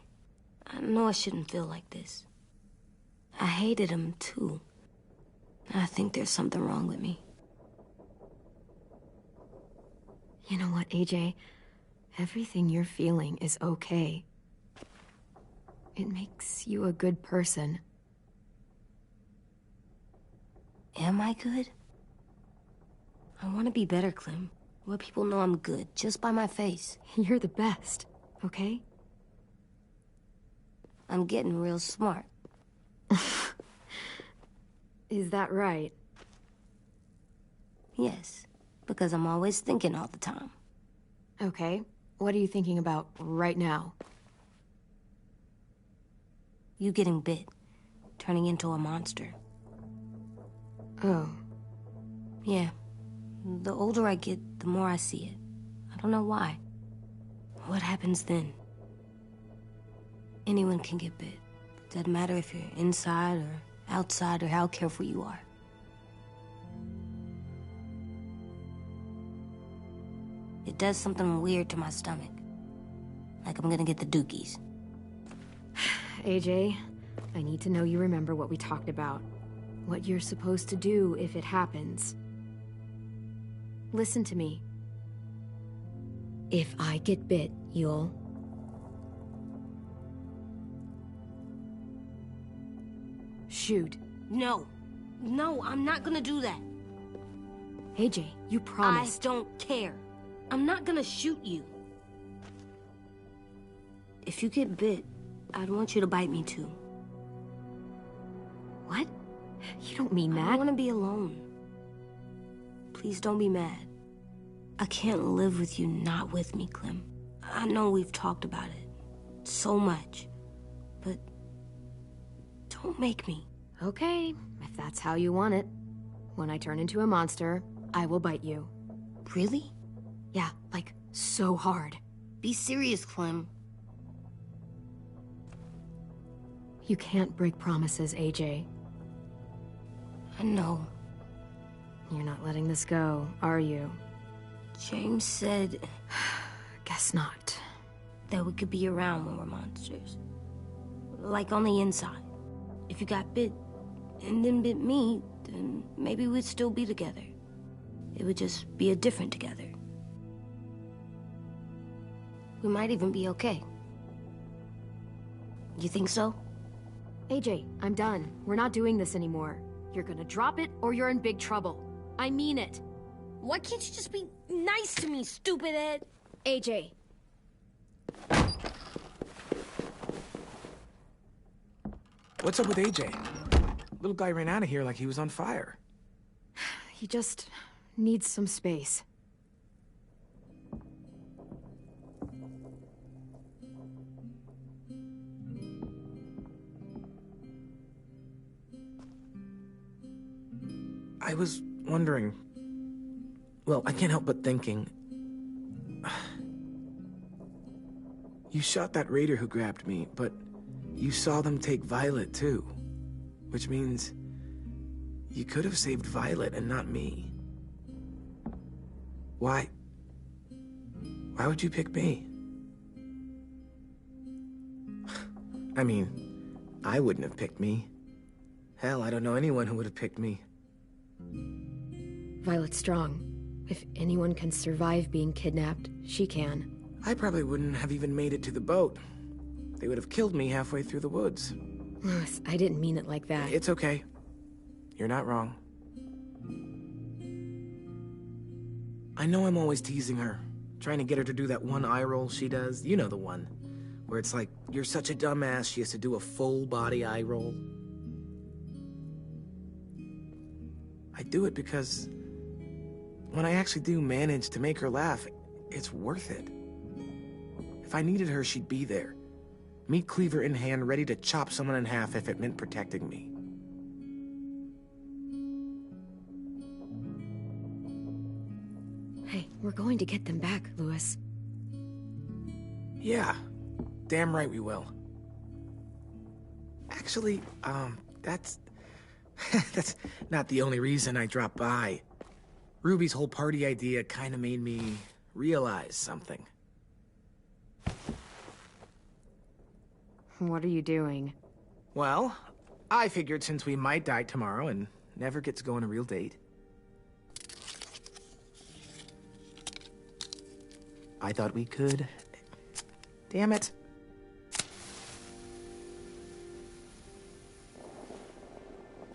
I know I shouldn't feel like this. I hated him, too. I think there's something wrong with me. You know what, AJ? Everything you're feeling is okay. It makes you a good person. Am I good? I want to be better, Clem. Let people know I'm good, just by my face. You're the best, okay? I'm getting real smart. Is that right? Yes, because I'm always thinking all the time. Okay. What are you thinking about right now? You getting bit, turning into a monster. Oh. Yeah. The older I get, the more I see it. I don't know why. What happens then? Anyone can get bit. Doesn't matter if you're inside or outside or how careful you are. It does something weird to my stomach. Like I'm gonna get the dookies. AJ, I need to know you remember what we talked about. What you're supposed to do if it happens. Listen to me. If I get bit, you'll... Shoot. No. No, I'm not gonna do that. AJ, you promised. I don't care. I'm not gonna shoot you. If you get bit, I'd want you to bite me too. What? You don't mean I that. don't want to be alone. Please don't be mad. I can't live with you not with me, Clem. I know we've talked about it so much, but don't make me. Okay, if that's how you want it. When I turn into a monster, I will bite you. Really? Yeah, like, so hard. Be serious, Clem. You can't break promises, AJ. I know. You're not letting this go, are you? James said Guess not. that we could be around when we're monsters. Like on the inside. If you got bit and then bit me, then maybe we'd still be together. It would just be a different together. We might even be okay. You think so? AJ, I'm done. We're not doing this anymore. You're gonna drop it or you're in big trouble. I mean it. Why can't you just be nice to me, stupid Ed? AJ. What's up with AJ? Little guy ran out of here like he was on fire. He just needs some space. I was wondering... Well, I can't help but thinking... You shot that raider who grabbed me, but you saw them take Violet too. Which means... you could have saved Violet and not me. Why? Why would you pick me? I mean, I wouldn't have picked me. Hell, I don't know anyone who would have picked me. Violet's strong. If anyone can survive being kidnapped, she can. I probably wouldn't have even made it to the boat. They would have killed me halfway through the woods. Louis, I didn't mean it like that. It's okay. You're not wrong. I know I'm always teasing her, trying to get her to do that one eye roll she does. You know the one, where it's like, you're such a dumbass, she has to do a full body eye roll. I do it because when I actually do manage to make her laugh, it's worth it. If I needed her, she'd be there. Meat cleaver in hand, ready to chop someone in half if it meant protecting me. Hey, we're going to get them back, Louis. Yeah, damn right we will. Actually, that's... that's not the only reason I dropped by. Ruby's whole party idea kind of made me realize something. What are you doing? Well, I figured since we might die tomorrow and never get to go on a real date, I thought we could... Damn it.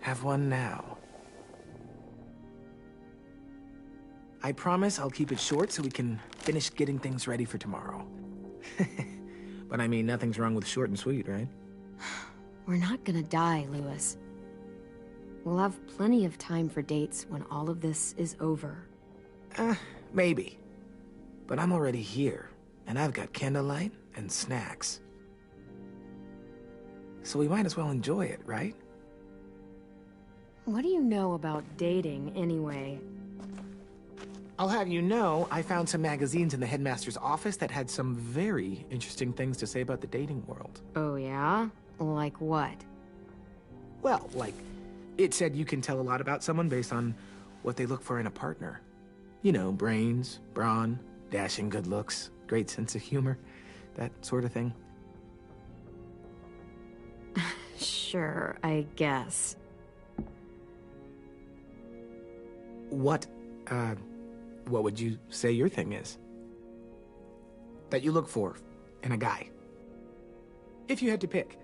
Have one now. I promise I'll keep it short so we can finish getting things ready for tomorrow. But I mean, nothing's wrong with short and sweet, right? We're not gonna die, Louis. We'll have plenty of time for dates when all of this is over. Maybe. But I'm already here, and I've got candlelight and snacks. So we might as well enjoy it, right? What do you know about dating, anyway? I'll have you know, I found some magazines in the headmaster's office that had some very interesting things to say about the dating world. Oh, yeah? Like what? Well, like, it said you can tell a lot about someone based on what they look for in a partner. You know, brains, brawn, dashing good looks, great sense of humor, that sort of thing. Sure, I guess. What would you say your thing is? That you look for in a guy? If you had to pick.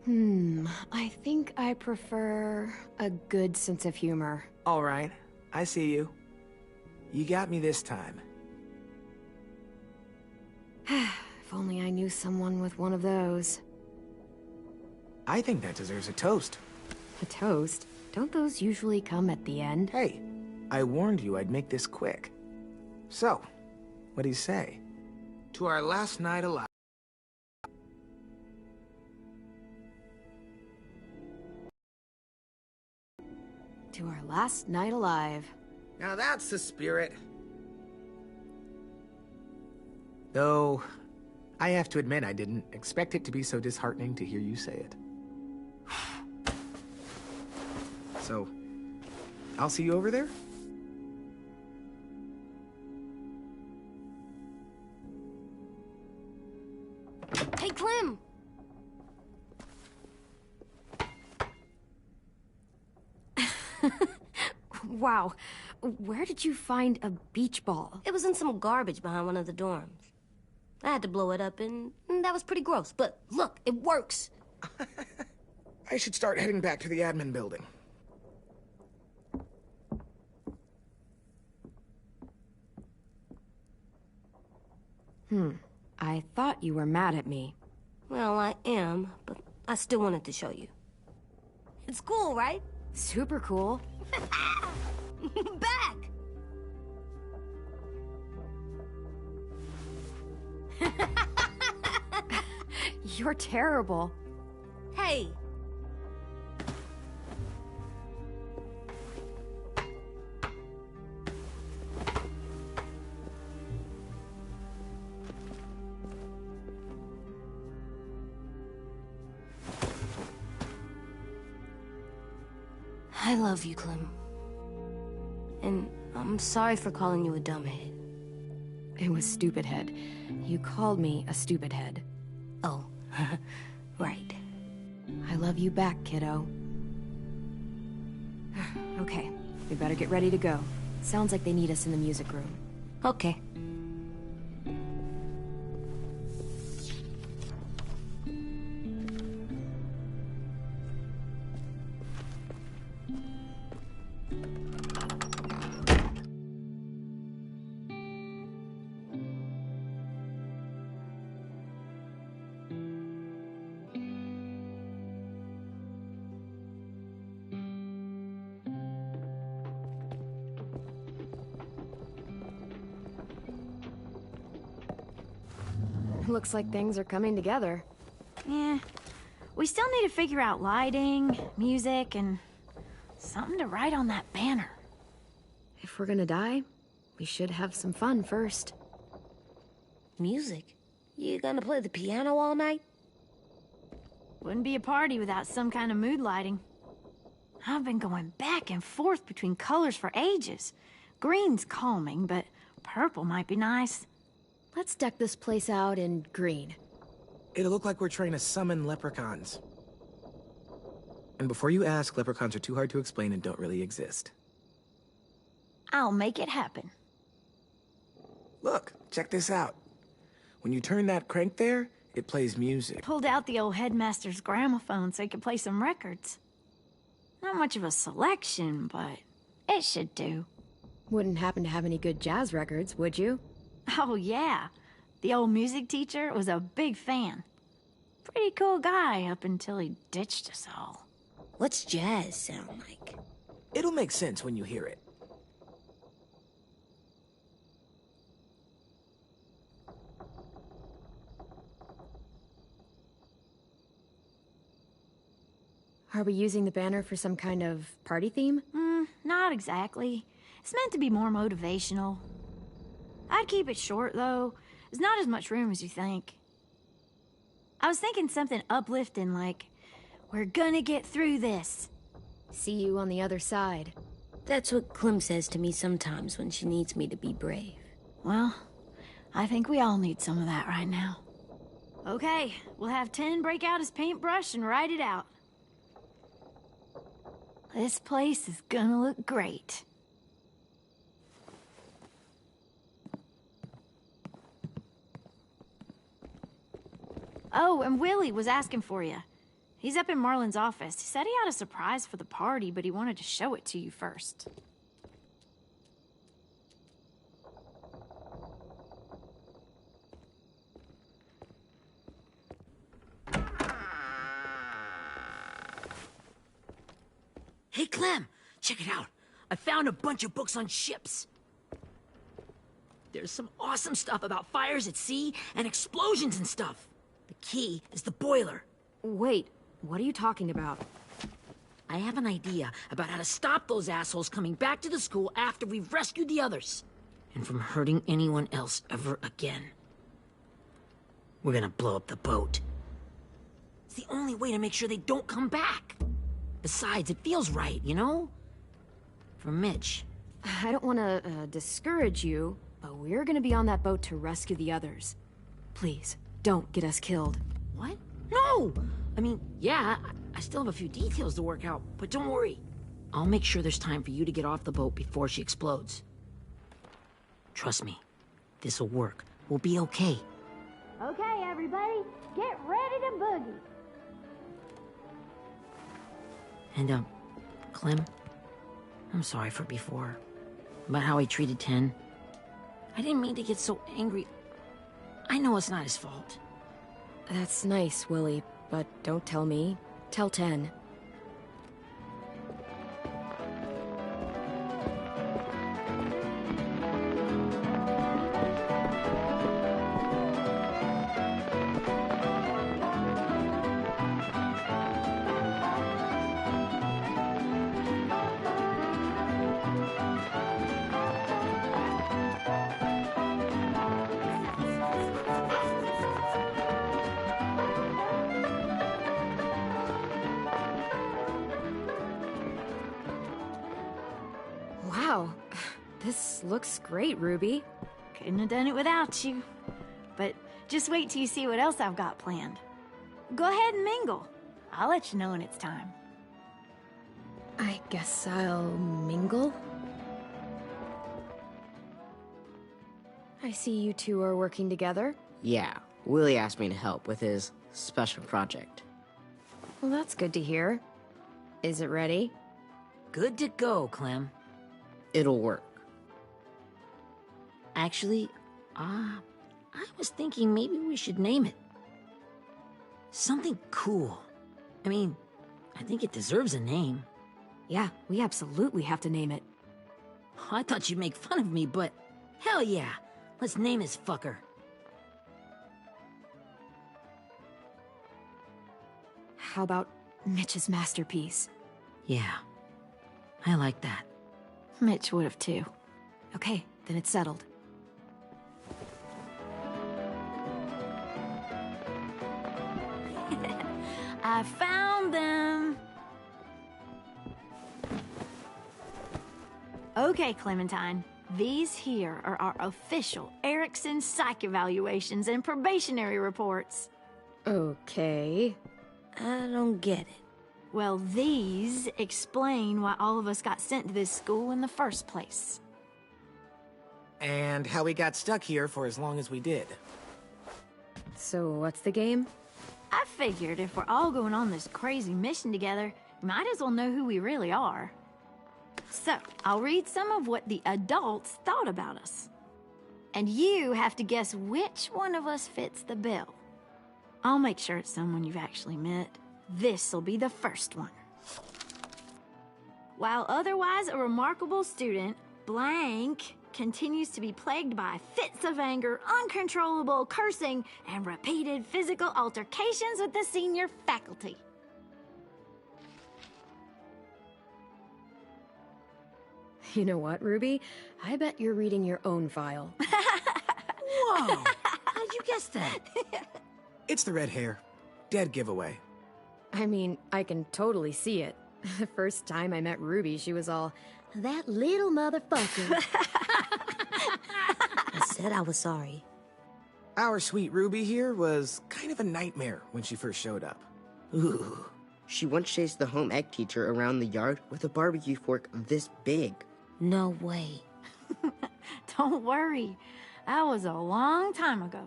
I think I prefer a good sense of humor. All right, I see you. You got me this time. If only I knew someone with one of those. I think that deserves a toast. A toast? Don't those usually come at the end? Hey, I warned you I'd make this quick. So, what do you say? To our last night alive. To our last night alive. Now that's the spirit. Though, I have to admit I didn't expect it to be so disheartening to hear you say it. So, I'll see you over there? Hey, Clem! Wow, where did you find a beach ball? It was in some garbage behind one of the dorms. I had to blow it up, and that was pretty gross. But look, it works. I should start heading back to the admin building. I thought you were mad at me. Well, I am, but I still wanted to show you. It's cool, right? Super cool. Back! You're terrible. Hey! I love you, Clem. And I'm sorry for calling you a dumbhead. It was stupid head. You called me a stupid head. Oh, right. I love you back, kiddo. Okay, we better get ready to go. Sounds like they need us in the music room. Okay. Looks like things are coming together. Yeah. We still need to figure out lighting, music, and something to write on that banner. If we're gonna die, we should have some fun first. Music? You gonna play the piano all night? Wouldn't be a party without some kind of mood lighting. I've been going back and forth between colors for ages. Green's calming, but purple might be nice. Let's deck this place out in green. It'll look like we're trying to summon leprechauns. And before you ask, leprechauns are too hard to explain and don't really exist. I'll make it happen. Look, check this out. When you turn that crank there, it plays music. Pulled out the old headmaster's gramophone so he could play some records. Not much of a selection, but it should do. Wouldn't happen to have any good jazz records, would you? Oh, yeah. The old music teacher was a big fan. Pretty cool guy up until he ditched us all. What's jazz sound like? It'll make sense when you hear it. Are we using the banner for some kind of party theme? Not exactly. It's meant to be more motivational. I'd keep it short, though. There's not as much room as you think. I was thinking something uplifting like, "We're gonna get through this." See you on the other side. That's what Clem says to me sometimes when she needs me to be brave. Well, I think we all need some of that right now. Okay, we'll have 10 break out his paintbrush and write it out. This place is gonna look great. Oh, and Willie was asking for you. He's up in Marlon's office. He said he had a surprise for the party, but he wanted to show it to you first. Hey, Clem, check it out. I found a bunch of books on ships. There's some awesome stuff about fires at sea and explosions and stuff. The key is the boiler. Wait, what are you talking about? I have an idea about how to stop those assholes coming back to the school after we've rescued the others. And from hurting anyone else ever again. We're gonna blow up the boat. It's the only way to make sure they don't come back. Besides, it feels right, you know? For Mitch. I don't want to discourage you, but we're gonna be on that boat to rescue the others. Please, don't get us killed. What? No! I mean, yeah, I still have a few details to work out, but don't worry. I'll make sure there's time for you to get off the boat before she explodes. Trust me, this'll work. We'll be okay. Okay, everybody, get ready to boogie. And, Clem, I'm sorry for before. About how he treated Ten. I didn't mean to get so angry. I know it's not his fault. That's nice, Willie, but don't tell me. Tell 10. Wow, this looks great, Ruby. Couldn't have done it without you. But just wait till you see what else I've got planned. Go ahead and mingle. I'll let you know when it's time. I guess I'll mingle? I see you two are working together. Yeah, Willie asked me to help with his special project. Well, that's good to hear. Is it ready? Good to go, Clem. It'll work. Actually, I was thinking maybe we should name it. Something cool. I mean, I think it deserves a name. Yeah, we absolutely have to name it. I thought you'd make fun of me, but hell yeah. Let's name this fucker. How about Mitch's masterpiece? Yeah, I like that. Mitch would have too. Okay, then it's settled. I found them. Okay, Clementine. These here are our official Erickson psych evaluations and probationary reports. Okay. I don't get it. Well, these explain why all of us got sent to this school in the first place. And how we got stuck here for as long as we did. So what's the game? I figured if we're all going on this crazy mission together, we might as well know who we really are. So, I'll read some of what the adults thought about us. And you have to guess which one of us fits the bill. I'll make sure it's someone you've actually met. This'll be the first one. While otherwise a remarkable student, blank continues to be plagued by fits of anger, uncontrollable cursing, and repeated physical altercations with the senior faculty. You know what, Ruby? I bet you're reading your own file. Whoa! How'd you guess that? It's the red hair. Dead giveaway. I mean, I can totally see it. The first time I met Ruby, she was all, "That little motherfucker." I said I was sorry. Our sweet Ruby here was kind of a nightmare when she first showed up. Ooh. She once chased the home ec teacher around the yard with a barbecue fork this big. No way. Don't worry. That was a long time ago.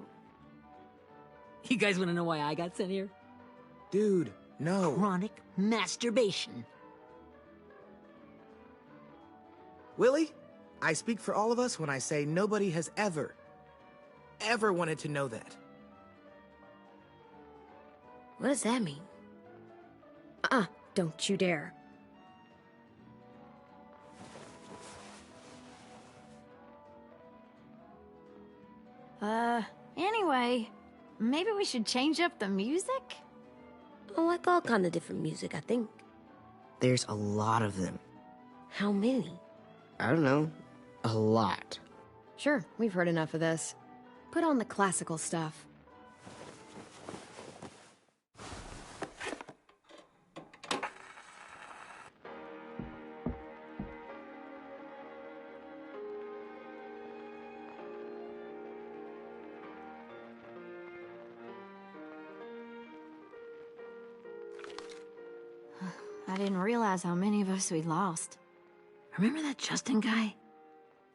You guys want to know why I got sent here? Dude, No. Chronic masturbation. Willie, I speak for all of us when I say nobody has ever wanted to know that. What does that mean? Don't you dare. Anyway, maybe we should change up the music? I like all kind of different music, I think. There's a lot of them. How many? I don't know. A lot. Sure, we've heard enough of this. Put on the classical stuff. I didn't realize how many of us we lost. Remember that Justin guy?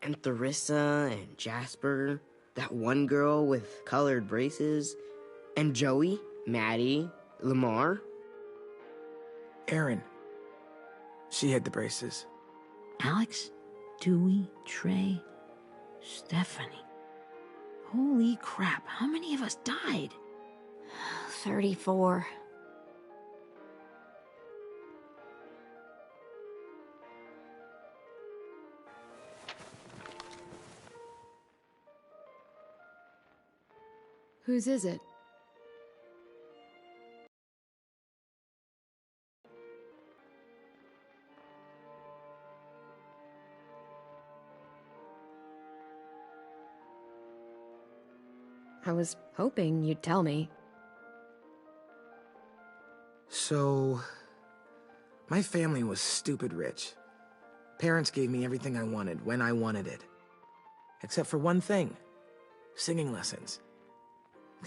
And Theresa and Jasper, that one girl with colored braces, and Joey, Maddie, Lamar. Erin. She had the braces. Alex, Dewey, Trey, Stephanie. Holy crap, how many of us died? 34. Whose is it? I was hoping you'd tell me. So, my family was stupid rich. Parents gave me everything I wanted when I wanted it. Except for one thing. Singing lessons.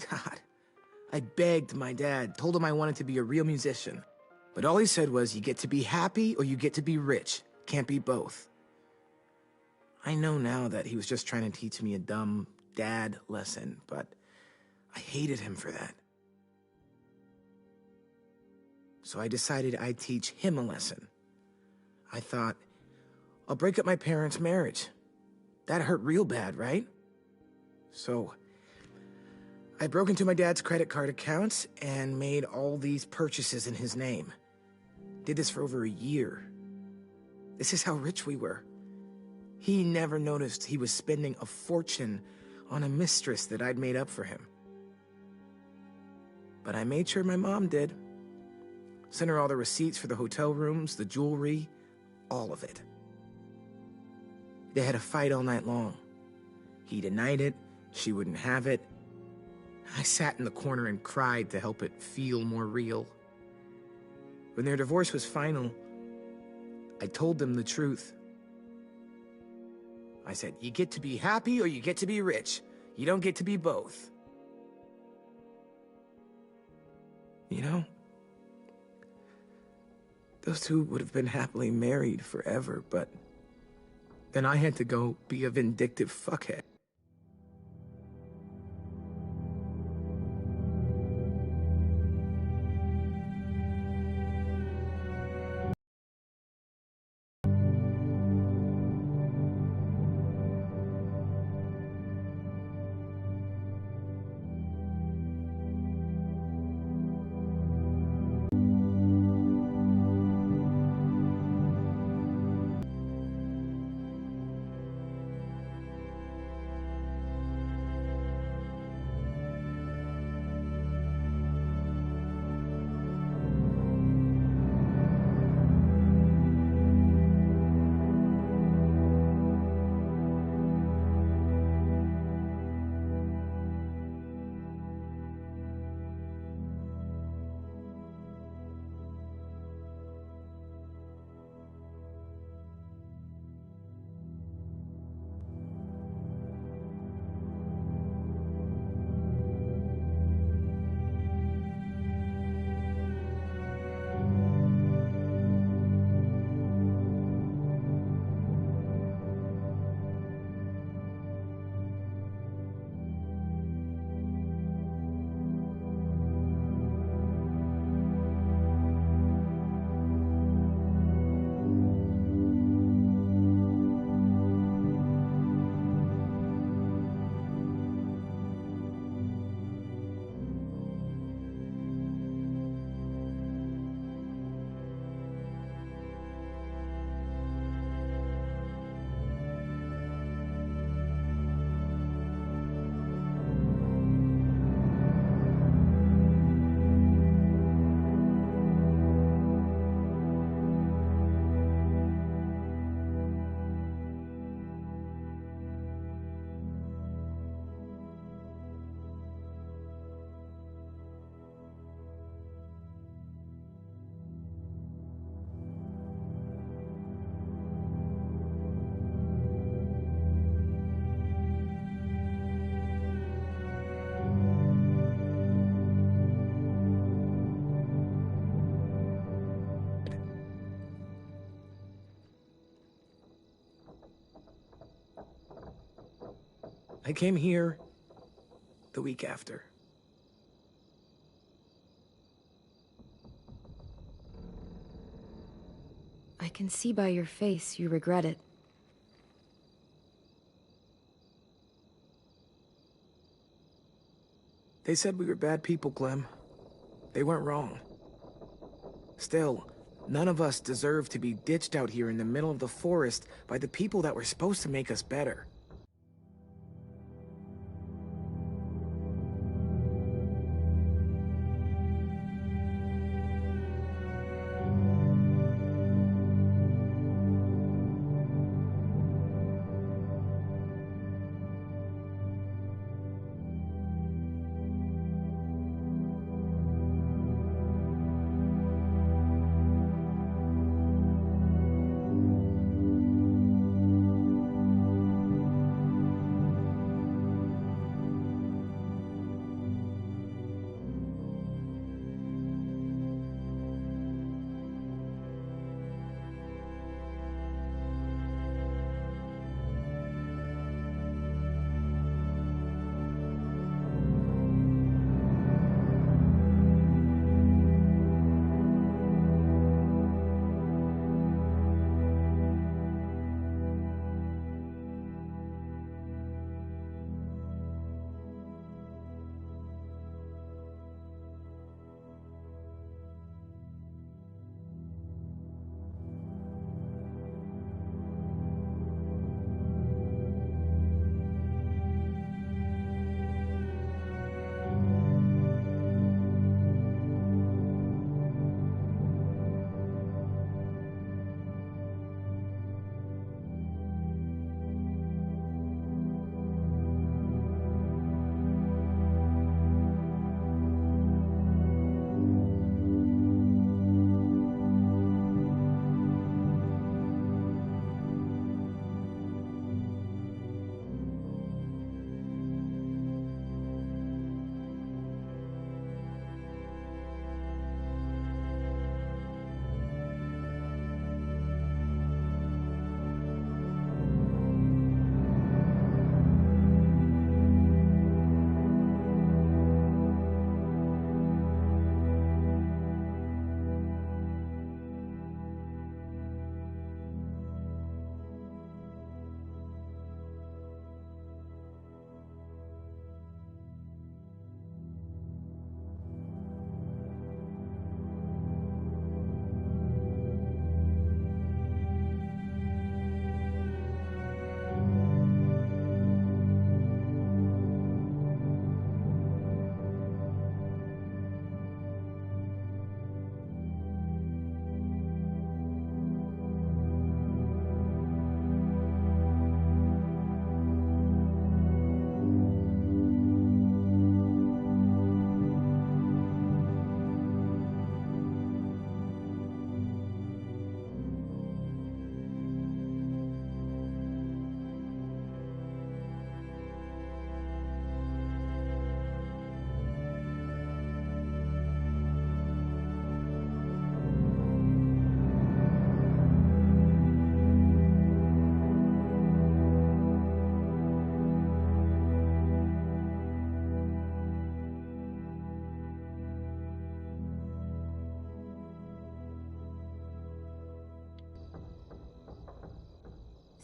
God, I begged my dad, told him I wanted to be a real musician. But all he said was, you get to be happy or you get to be rich. Can't be both. I know now that he was just trying to teach me a dumb dad lesson, but I hated him for that. So I decided I'd teach him a lesson. I thought, I'll break up my parents' marriage. That hurt real bad, right? So I broke into my dad's credit card accounts and made all these purchases in his name. Did this for over a year. This is how rich we were. He never noticed he was spending a fortune on a mistress that I'd made up for him. But I made sure my mom did. Sent her all the receipts for the hotel rooms, the jewelry, all of it. They had a fight all night long. He denied it, she wouldn't have it. I sat in the corner and cried to help it feel more real. When their divorce was final, I told them the truth. I said, you get to be happy or you get to be rich. You don't get to be both. You know, those two would have been happily married forever, but then I had to go be a vindictive fuckhead. I came here the week after. I can see by your face you regret it. They said we were bad people, Clem. They weren't wrong. Still, none of us deserve to be ditched out here in the middle of the forest by the people that were supposed to make us better.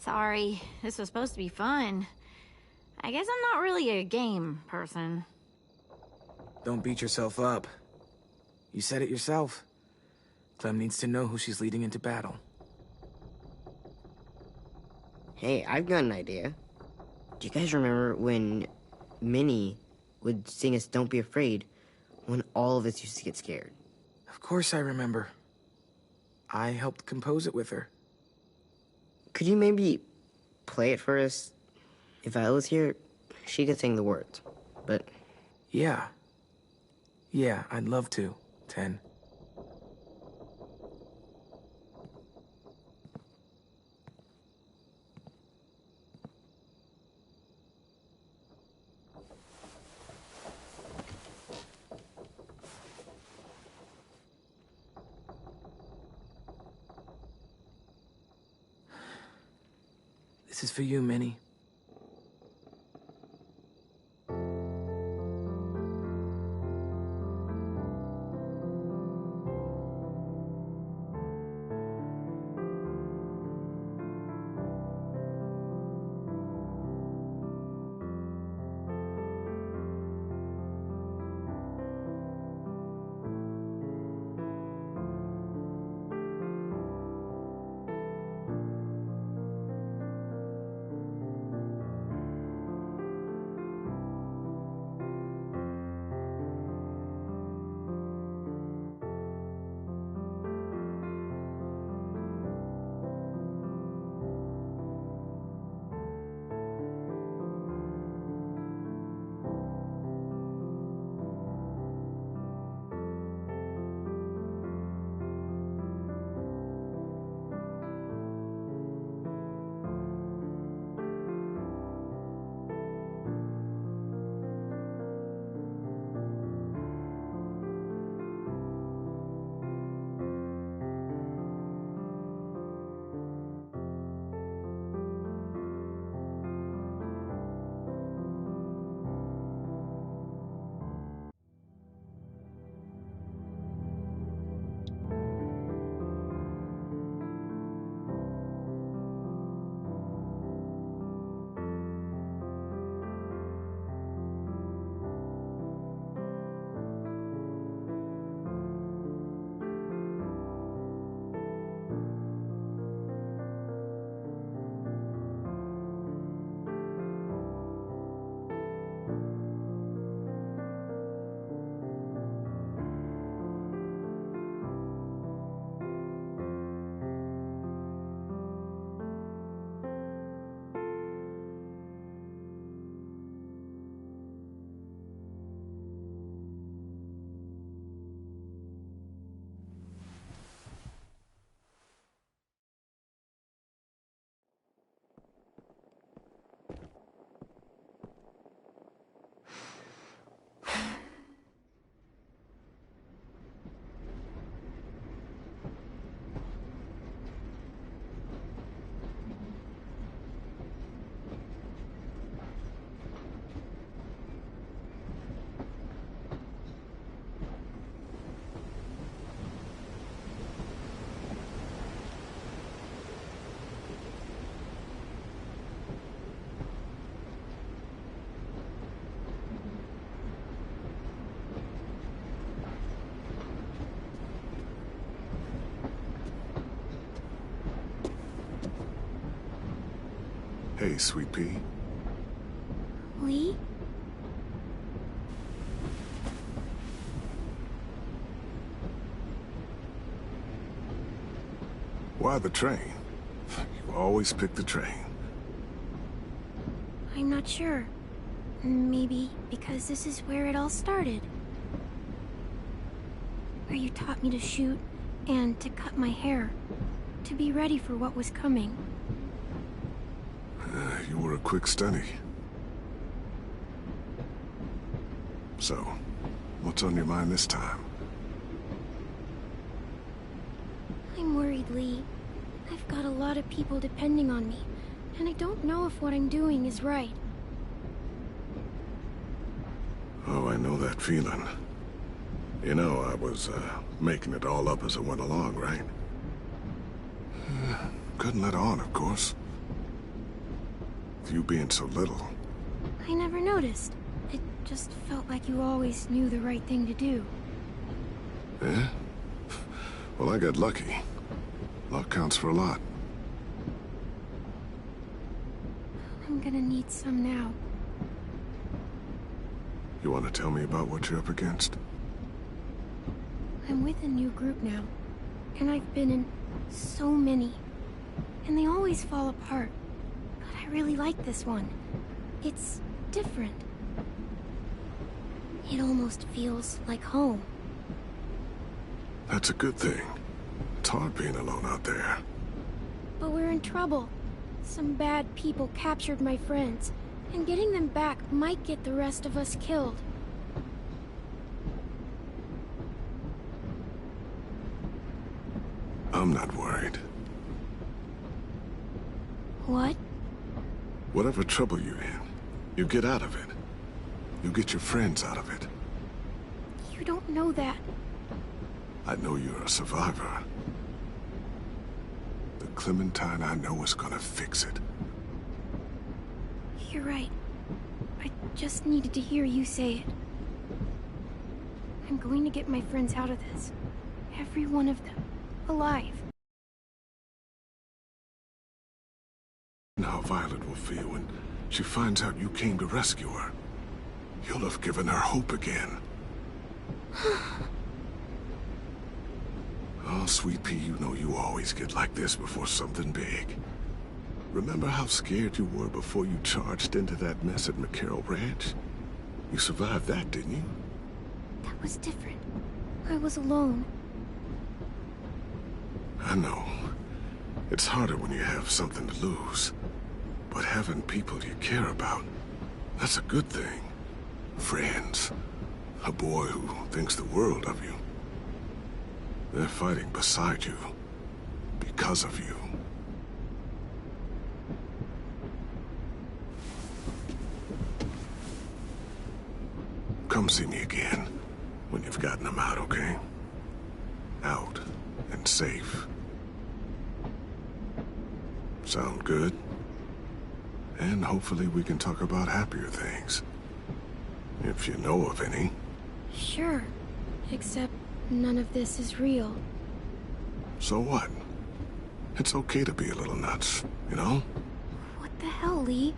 Sorry, this was supposed to be fun. I guess I'm not really a game person. Don't beat yourself up. You said it yourself. Clem needs to know who she's leading into battle. Hey, I've got an idea. Do you guys remember when Minnie would sing us Don't Be Afraid when all of us used to get scared? Of course I remember. I helped compose it with her. Could you maybe play it for us? If I was here, she could sing the words, but... Yeah. Yeah, I'd love to, 10. This is for you, Minnie. Hey, Sweet Pea. Lee? Why the train? You always pick the train. I'm not sure. Maybe because this is where it all started. Where you taught me to shoot and to cut my hair. To be ready for what was coming. You were a quick study. So, what's on your mind this time? I'm worried, Lee. I've got a lot of people depending on me, and I don't know if what I'm doing is right. Oh, I know that feeling. You know, I was, making it all up as I went along, right? Couldn't let on, of course. With you being so little. I never noticed. It just felt like you always knew the right thing to do. Yeah? Well, I got lucky. Luck counts for a lot. I'm gonna need some now. You want to tell me about what you're up against? I'm with a new group now, and I've been in so many, and they always fall apart. But I really like this one. It's different. It almost feels like home. That's a good thing. It's hard being alone out there. But we're in trouble. Some bad people captured my friends, and getting them back might get the rest of us killed. I'm not worried. What? Whatever trouble you're in, you get out of it. You get your friends out of it. You don't know that. I know you're a survivor. The Clementine I know is gonna fix it. You're right. I just needed to hear you say it. I'm going to get my friends out of this. Every one of them. Alive. And how Violet will feel when she finds out you came to rescue her. You'll have given her hope again. Oh, Sweet Pea, you know you always get like this before something big. Remember how scared you were before you charged into that mess at McCarroll Ranch? You survived that, didn't you? That was different. I was alone. I know. It's harder when you have something to lose. But having people you care about, that's a good thing. Friends. A boy who thinks the world of you. They're fighting beside you. Because of you. Come see me again when you've gotten them out, okay? Out and safe. Sound good? And hopefully we can talk about happier things. If you know of any. Sure. Except none of this is real. So what? It's okay to be a little nuts, you know? What the hell, Lee?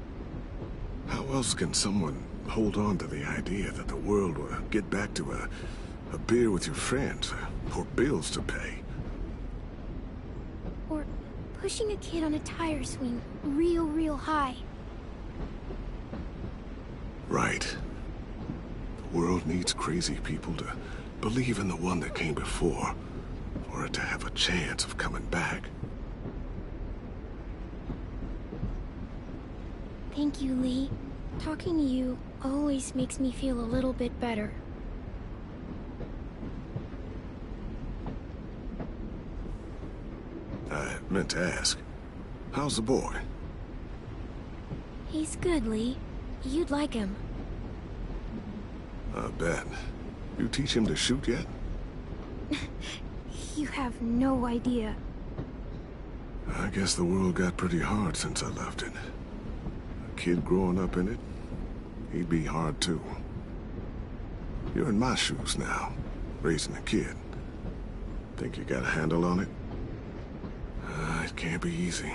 How else can someone hold on to the idea that the world will get back to a beer with your friends, or bills to pay? Or pushing a kid on a tire swing real high. Right. The world needs crazy people to believe in the one that came before, for it to have a chance of coming back. Thank you, Lee. Talking to you always makes me feel a little bit better. I meant to ask, how's the boy? He's good, Lee. You'd like him. I bet. You teach him to shoot yet? You have no idea. I guess the world got pretty hard since I left it. A kid growing up in it, he'd be hard too. You're in my shoes now, raising a kid. Think you got a handle on it? It can't be easy.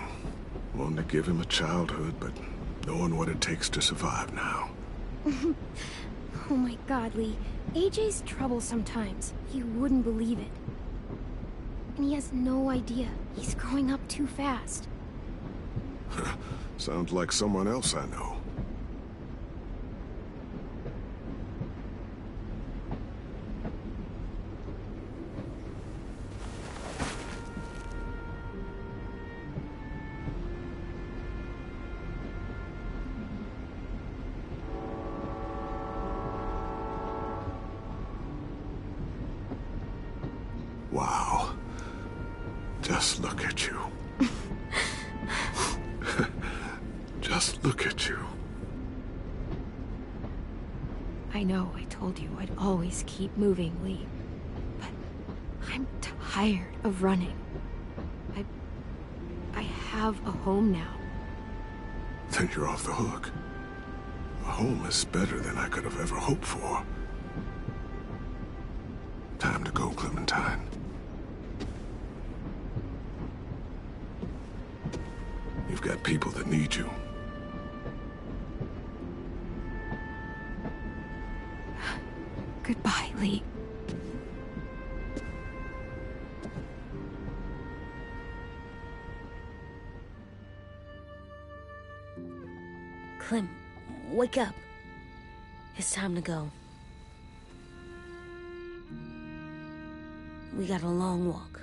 Wanting to give him a childhood, but knowing what it takes to survive now. Oh my god, Lee. AJ's trouble sometimes. You wouldn't believe it. And he has no idea. He's growing up too fast. Sounds like someone else I know. Wow. Just look at you. Just look at you. I know I told you I'd always keep moving, Lee. But I'm tired of running. I have a home now. Then you're off the hook. A home is better than I could have ever hoped for. Time to go, Clementine. You've got people that need you. Goodbye, Lee. Clem, wake up. It's time to go. We got a long walk.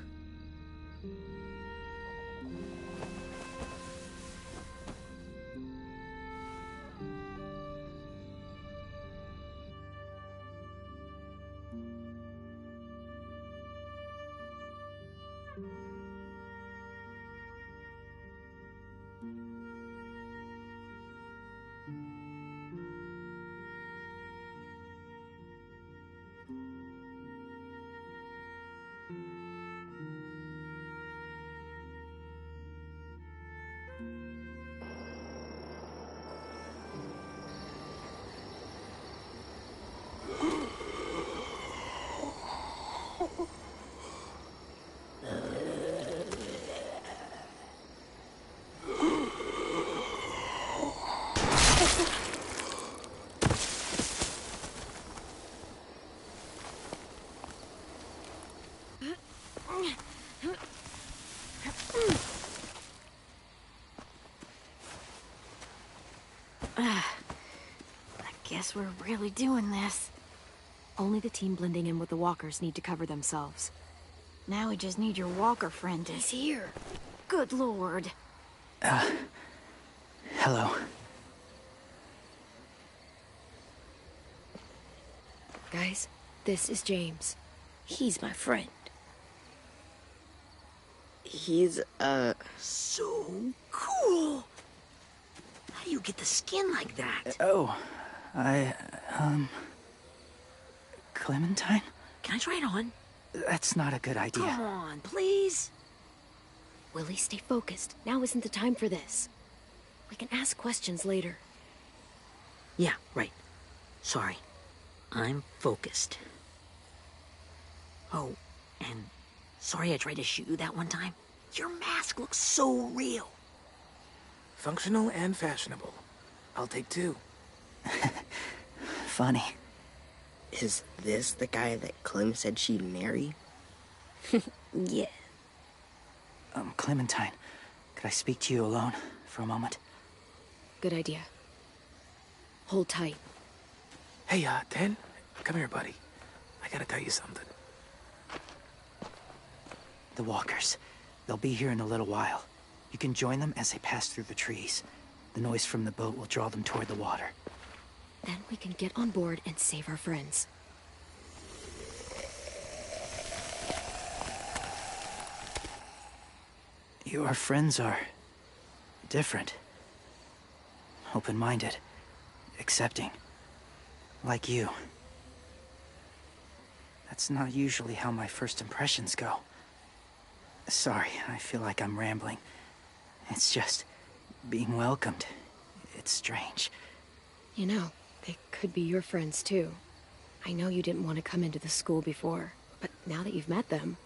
I guess we're really doing this. Only the team blending in with the walkers need to cover themselves. Now we just need your walker friend to... He's here. Good lord. Hello. Guys, this is James. He's my friend. He's, So cool. How do you get the skin like that? Clementine? Can I try it on? That's not a good idea. Come on, please. Willie, stay focused. Now isn't the time for this. We can ask questions later. Yeah, right. Sorry. I'm focused. Oh, and sorry I tried to shoot you that one time. Your mask looks so real. Functional and fashionable. I'll take two. Funny. is this the guy that Clem said she'd marry? Yeah. Clementine, could I speak to you alone for a moment? Good idea. Hold tight. Hey, Ten, come here, buddy. I gotta tell you something. The walkers. They'll be here in a little while. You can join them as they pass through the trees. The noise from the boat will draw them toward the water. Then we can get on board and save our friends. Your friends are... different. Open-minded. Accepting. Like you. That's not usually how my first impressions go. Sorry, I feel like I'm rambling. It's just... being welcomed. It's strange. You know, they could be your friends too. I know you didn't want to come into the school before, but now that you've met them...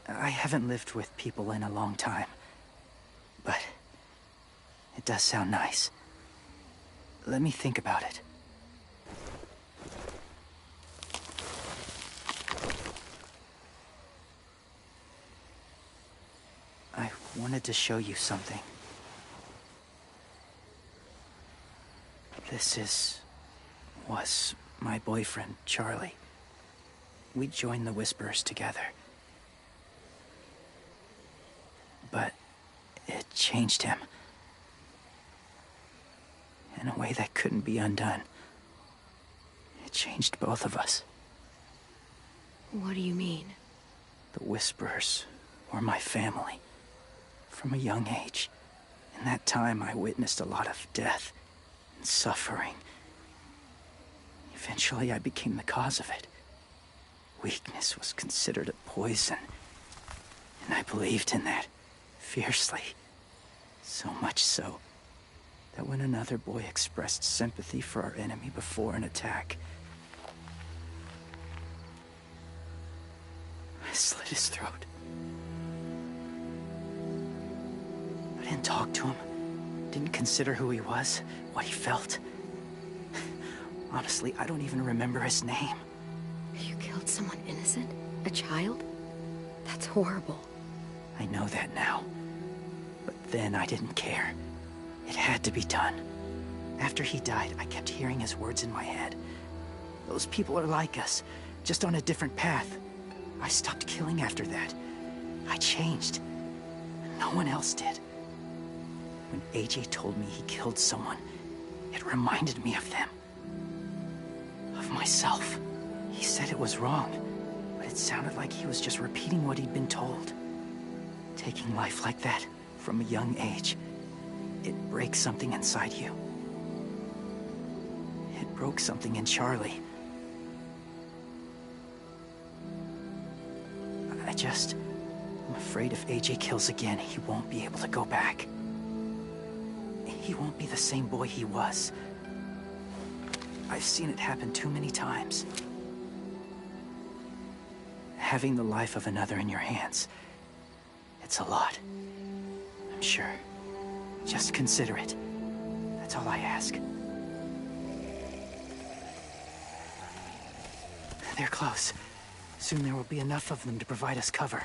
I haven't lived with people in a long time. But It does sound nice. Let me think about it. I wanted to show you something. This was my boyfriend, Charlie. We joined the Whisperers together. But it changed him. In a way that couldn't be undone. It changed both of us. What do you mean? The Whisperers were my family. From a young age. In that time, I witnessed a lot of death and suffering. Eventually, I became the cause of it. Weakness was considered a poison. And I believed in that, fiercely. So much so, that when another boy expressed sympathy for our enemy before an attack, I slit his throat. I didn't talk to him, didn't consider who he was, what he felt. Honestly, I don't even remember his name. You killed someone innocent? A child? That's horrible. I know that now. But then I didn't care. It had to be done. After he died, I kept hearing his words in my head. Those people are like us, just on a different path. I stopped killing after that. I changed. No one else did. When AJ told me he killed someone, it reminded me of them. Of myself. He said it was wrong, but it sounded like he was just repeating what he'd been told. Taking life like that, from a young age, it breaks something inside you. It broke something in Charlie. I'm afraid if AJ kills again, he won't be able to go back. He won't be the same boy he was. I've seen it happen too many times. Having the life of another in your hands, it's a lot. I'm sure. Just consider it. That's all I ask. They're close. Soon there will be enough of them to provide us cover.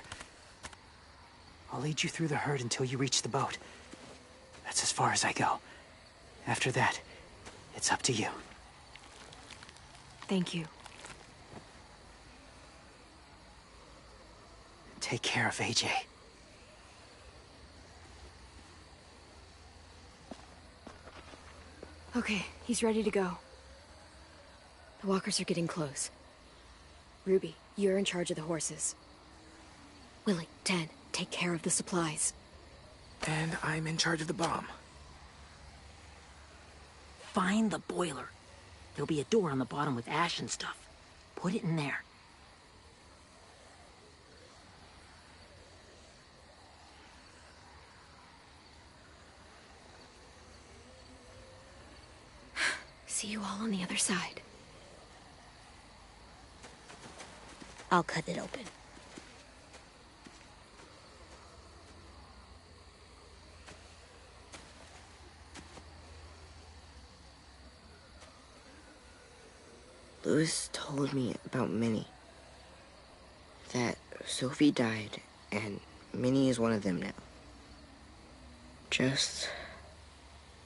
I'll lead you through the herd until you reach the boat. That's as far as I go. After that, it's up to you. Thank you. Take care of AJ. Okay, he's ready to go. The walkers are getting close. Ruby, you're in charge of the horses. Willie, Ted, take care of the supplies. And I'm in charge of the bomb. Find the boiler. There'll be a door on the bottom with ash and stuff. Put it in there. See you all on the other side. I'll cut it open. Lewis told me about Minnie. That Sophie died, and Minnie is one of them now. Just...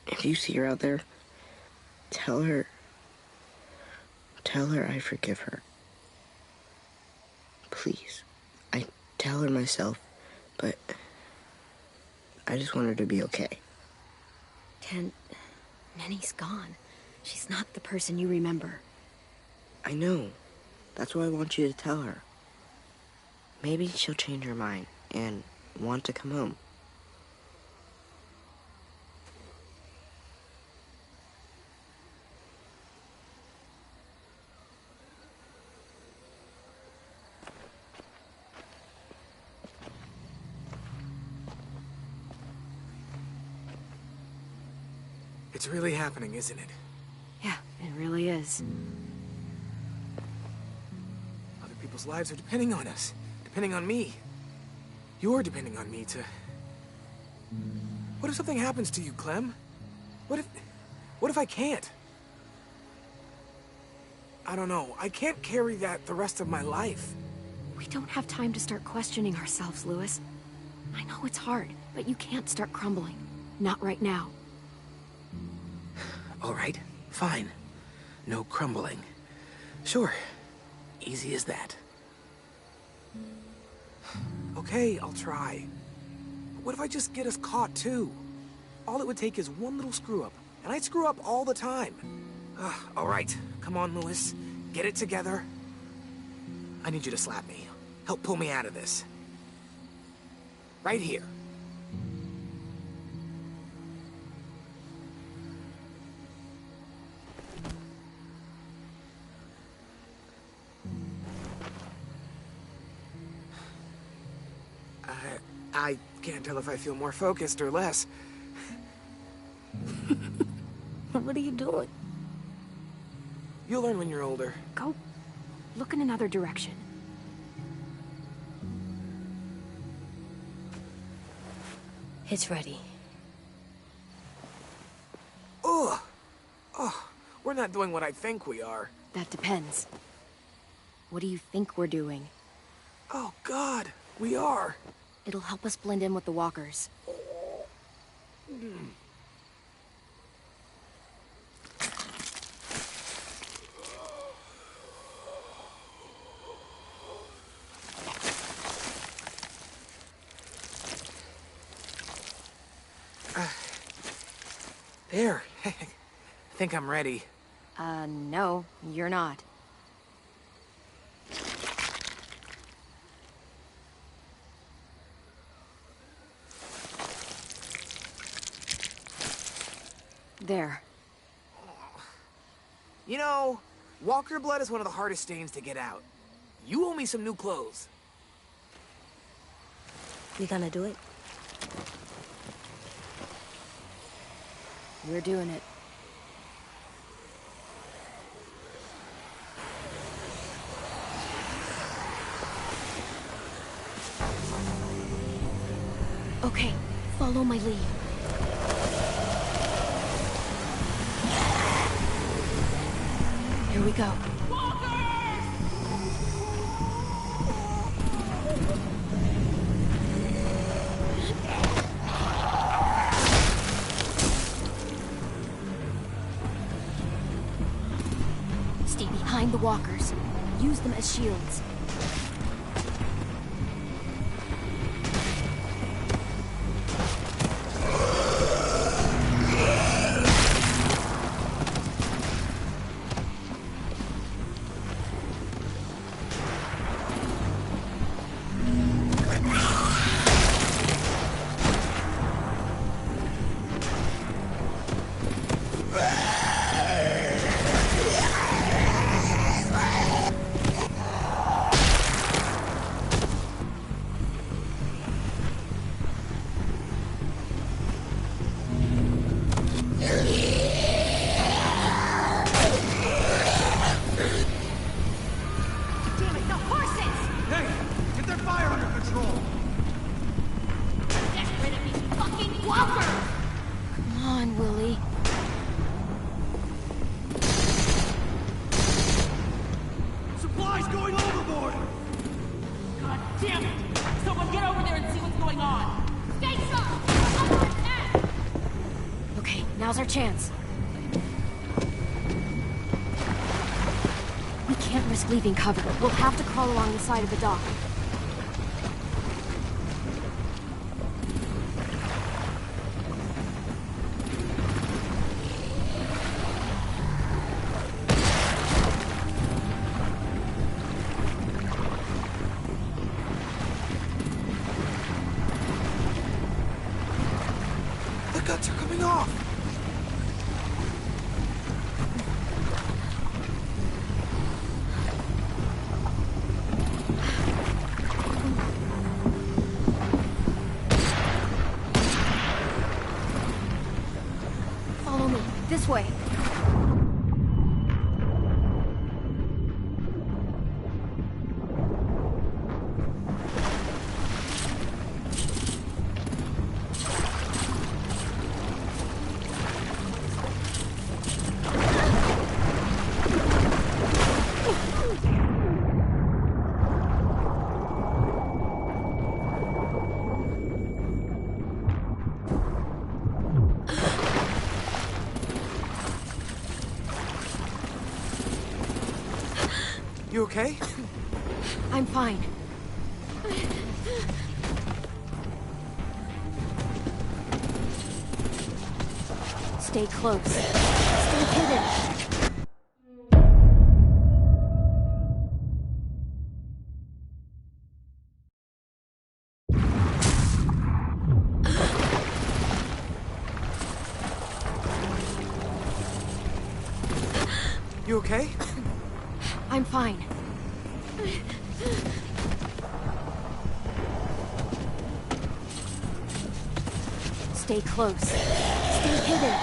if you see her out there, tell her I forgive her. Please. I tell her myself, but I just want her to be okay. Ken, Minnie's gone. She's not the person you remember. I know. That's why I want you to tell her. Maybe she'll change her mind and want to come home. It's really happening, isn't it? Yeah, it really is. Other people's lives are depending on us. Depending on me. You're depending on me to... What if something happens to you, Clem? What if I can't? I don't know. I can't carry that the rest of my life. We don't have time to start questioning ourselves, Lewis. I know it's hard, but you can't start crumbling. Not right now. All right, fine. No crumbling. Sure. Easy as that. Okay, I'll try. But what if I just get us caught, too? All it would take is one little screw-up, and I'd screw up all the time. All right, come on, Lewis. Get it together. I need you to slap me. Help pull me out of this. Right here. I can't tell if I feel more focused or less. What are you doing? You'll learn when you're older. Go look in another direction. It's ready. Ugh! Oh, we're not doing what I think we are. That depends. What do you think we're doing? Oh, God, we are. It'll help us blend in with the walkers. There. I think I'm ready. No, you're not. There. You know, walker blood is one of the hardest stains to get out. You owe me some new clothes. You gonna do it? We're doing it. Okay, follow my lead. Here we go. Stay behind the walkers. Use them as shields. Now's our chance. We can't risk leaving cover. We'll have to crawl along the side of the dock. The guts are coming off! You okay? I'm fine. Stay close. Stay hidden. You okay? I'm fine. Stay close. Stay hidden.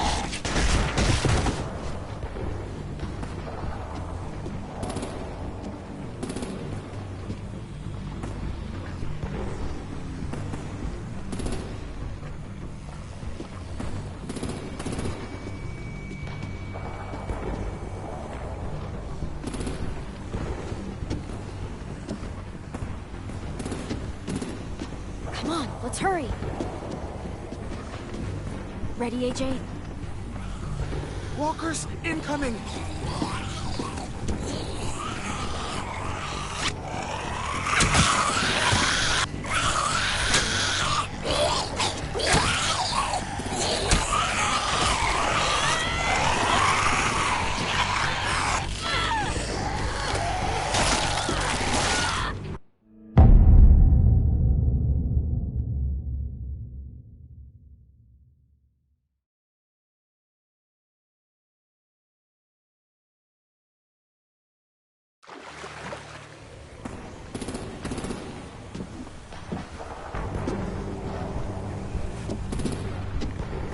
Come on, let's hurry. Ready, AJ? Walkers incoming!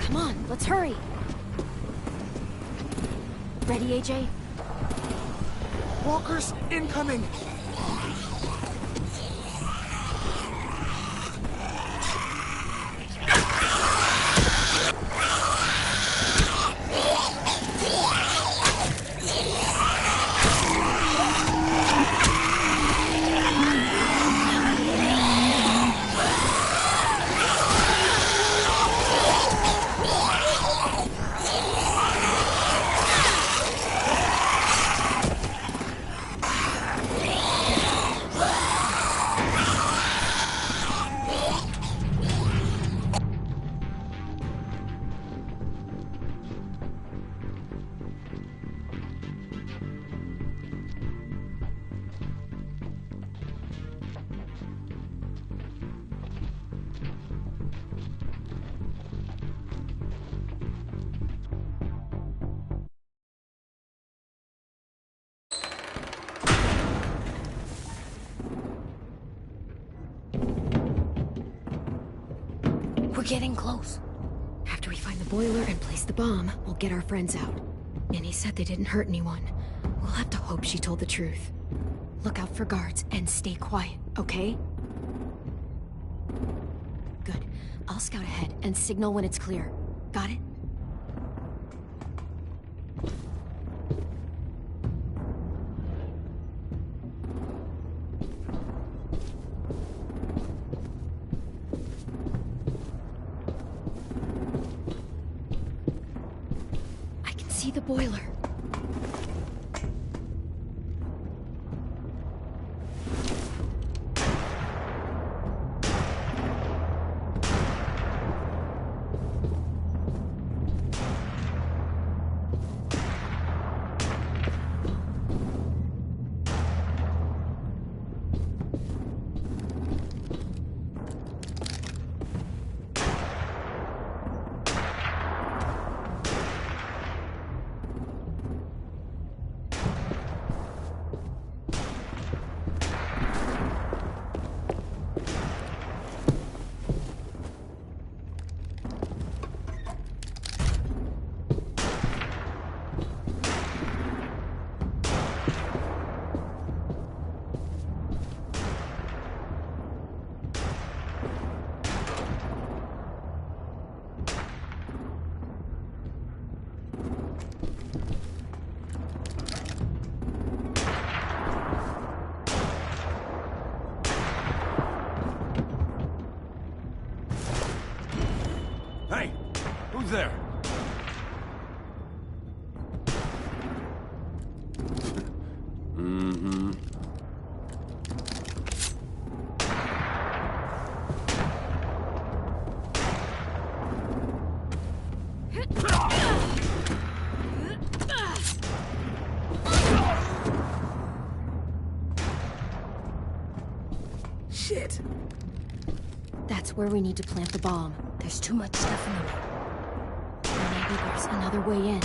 Come on, let's hurry. Ready, AJ? Walkers incoming! We're getting close. After we find the boiler and place the bomb, we'll get our friends out. Annie said they didn't hurt anyone. We'll have to hope she told the truth. Look out for guards and stay quiet, okay? Good. I'll scout ahead and signal when it's clear. Got it? I can see the boiler. Hey, who's there? Mm-hmm. shit. That's where we need to plant the bomb. There's too much stuff in the way. Maybe there's another way in.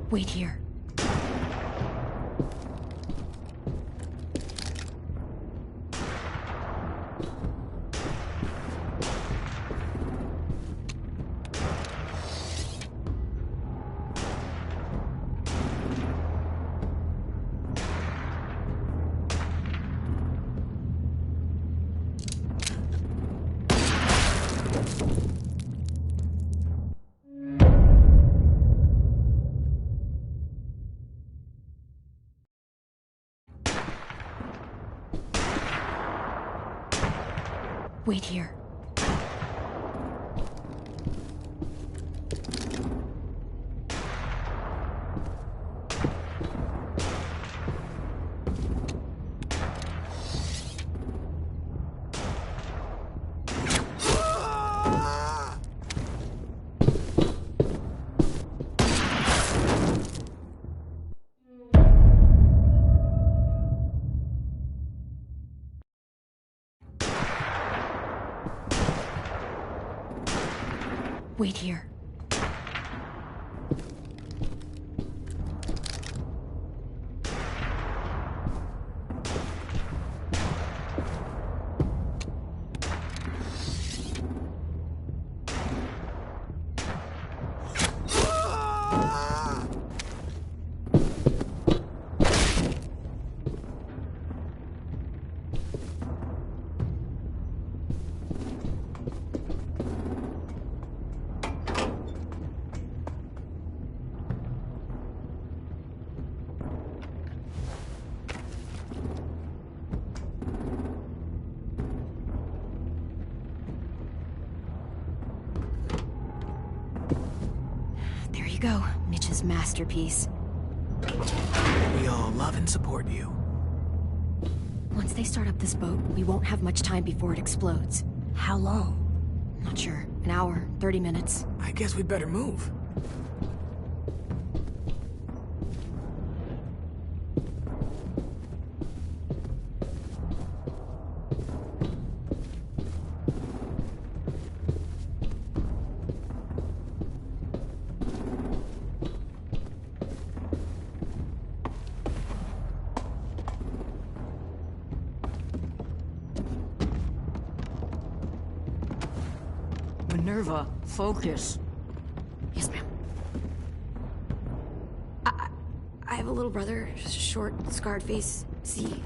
Wait here. Wait here. Wait here. There you go, Mitch's masterpiece. We all love and support you. Once they start up this boat, we won't have much time before it explodes. How long? Not sure. An hour, 30 minutes. I guess we'd better move. Minerva, focus. Yes, ma'am. I have a little brother, short, scarred face. See,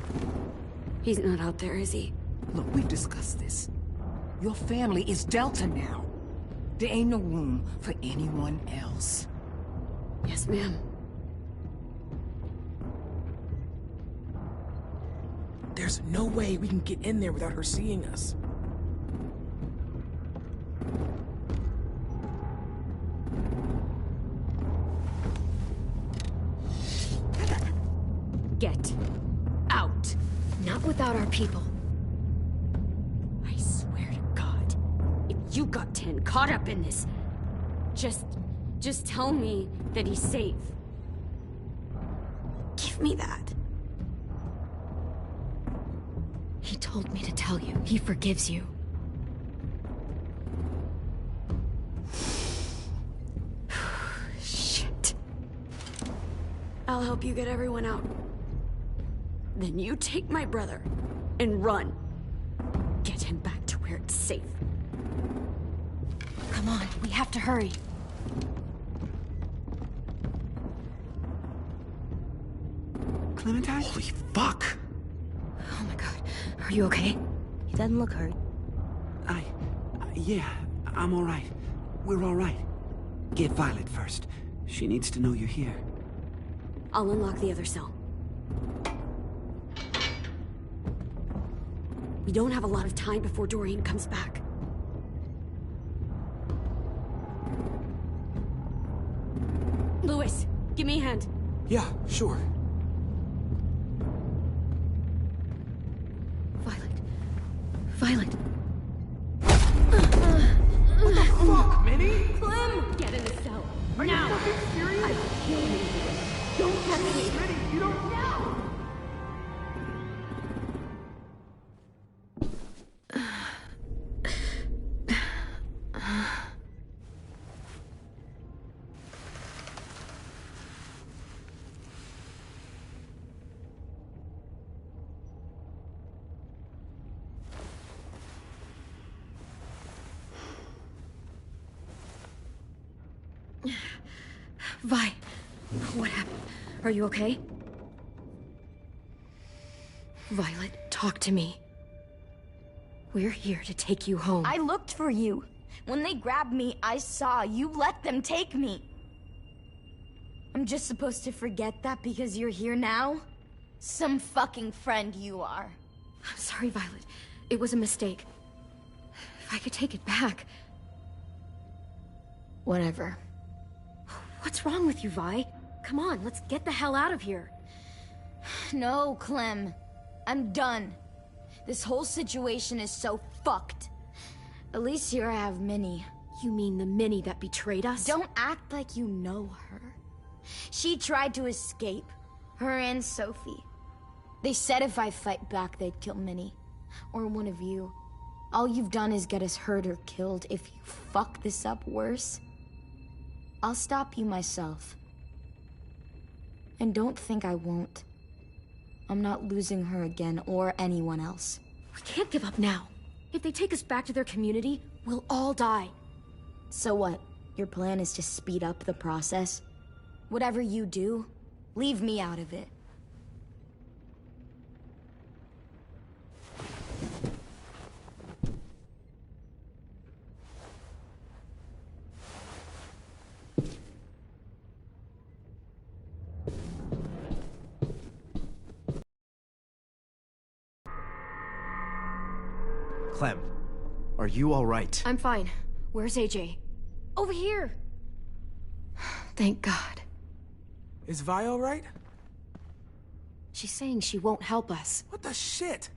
he's not out there, is he? Look, we've discussed this. Your family is Delta now. There ain't no room for anyone else. Yes, ma'am. There's no way we can get in there without her seeing us. Get out. Not without our people. I swear to God, if you got 10 caught up in this, just tell me that he's safe. Give me that. He told me to tell you. He forgives you. Shit. I'll help you get everyone out. Then you take my brother and run. Get him back to where it's safe. Come on, we have to hurry. Clementine? Holy fuck! Oh my god. Are you okay? He doesn't look hurt. Yeah, I'm all right. We're all right. Get Violet first. She needs to know you're here. I'll unlock the other cell. We don't have a lot of time before Doreen comes back. Lewis, give me a hand. Yeah, sure. Violet. What the fuck, Minnie? Clem! Get in the cell. Are you fucking serious? I kill you. Don't touch me. Minnie, you don't... No! Vi, what happened? Are you okay? Violet, talk to me. We're here to take you home. I looked for you. When they grabbed me, I saw you let them take me. I'm just supposed to forget that because you're here now? Some fucking friend you are. I'm sorry, Violet. It was a mistake. If I could take it back... Whatever. What's wrong with you, Vi? Come on, let's get the hell out of here. No, Clem. I'm done. This whole situation is so fucked. At least here I have Minnie. You mean the Minnie that betrayed us? Don't act like you know her. She tried to escape. Her and Sophie. They said if I fight back, they'd kill Minnie. Or one of you. All you've done is get us hurt or killed. If you fuck this up worse, I'll stop you myself. And don't think I won't. I'm not losing her again, or anyone else. We can't give up now. If they take us back to their community, we'll all die. So what? Your plan is to speed up the process? Whatever you do, leave me out of it. Clem, are you all right? I'm fine. Where's AJ? Over here. Thank God. Is Vi all right? She's saying she won't help us. What the shit?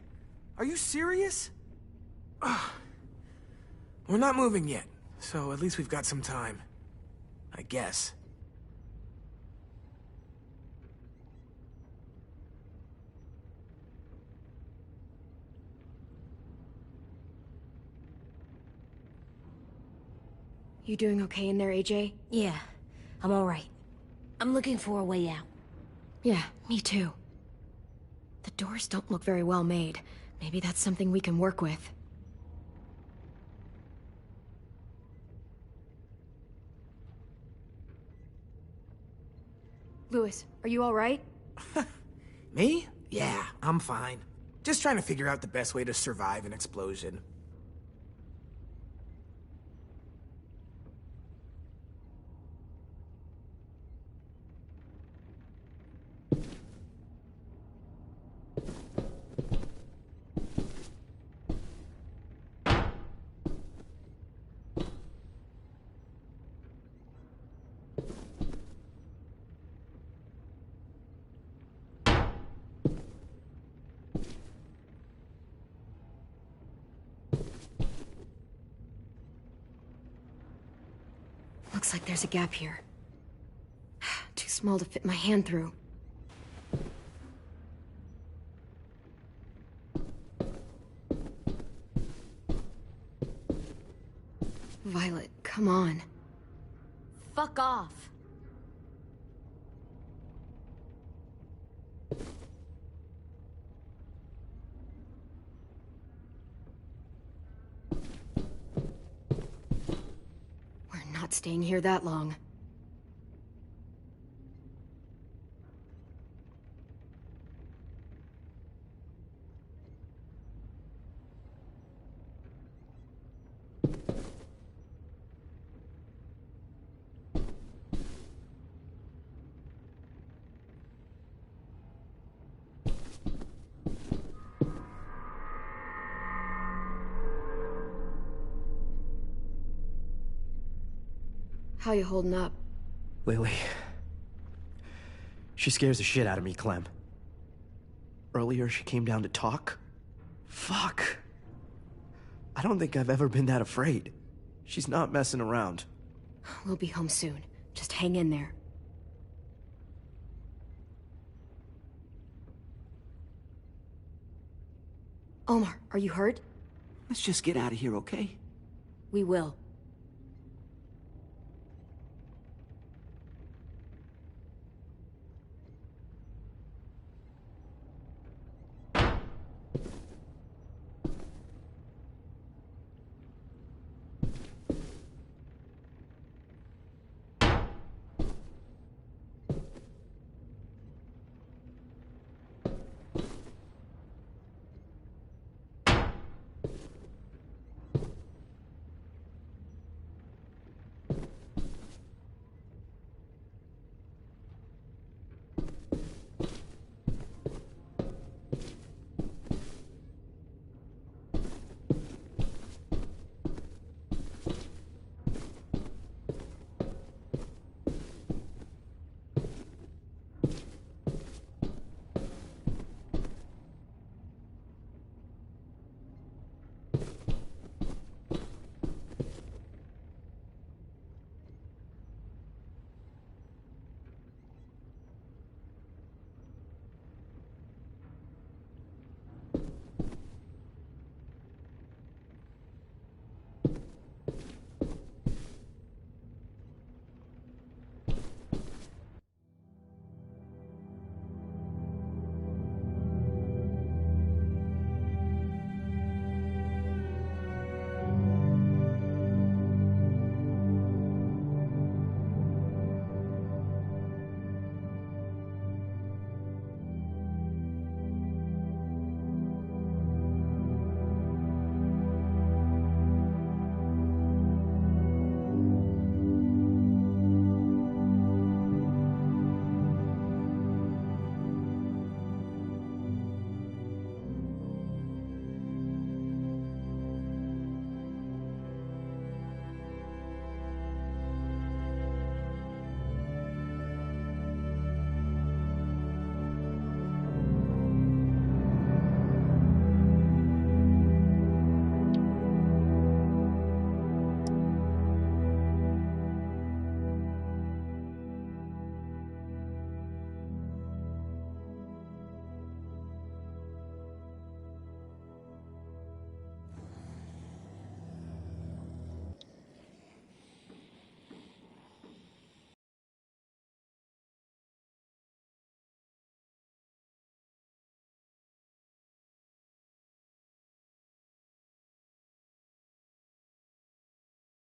Are you serious? Ugh. We're not moving yet, so at least we've got some time. I guess. You doing okay in there, AJ? Yeah, I'm alright. I'm looking for a way out. Yeah, me too. The doors don't look very well made. Maybe that's something we can work with. Lewis, are you alright? Me? Yeah, I'm fine. Just trying to figure out the best way to survive an explosion. Looks like there's a gap here. Too small to fit my hand through. Violet, come on. Fuck off. We're not staying here that long. How you holding up? Lily. She scares the shit out of me, Clem. Earlier, she came down to talk. Fuck. I don't think I've ever been that afraid. She's not messing around. We'll be home soon. Just hang in there. Omar, are you hurt? Let's just get out of here, okay? We will.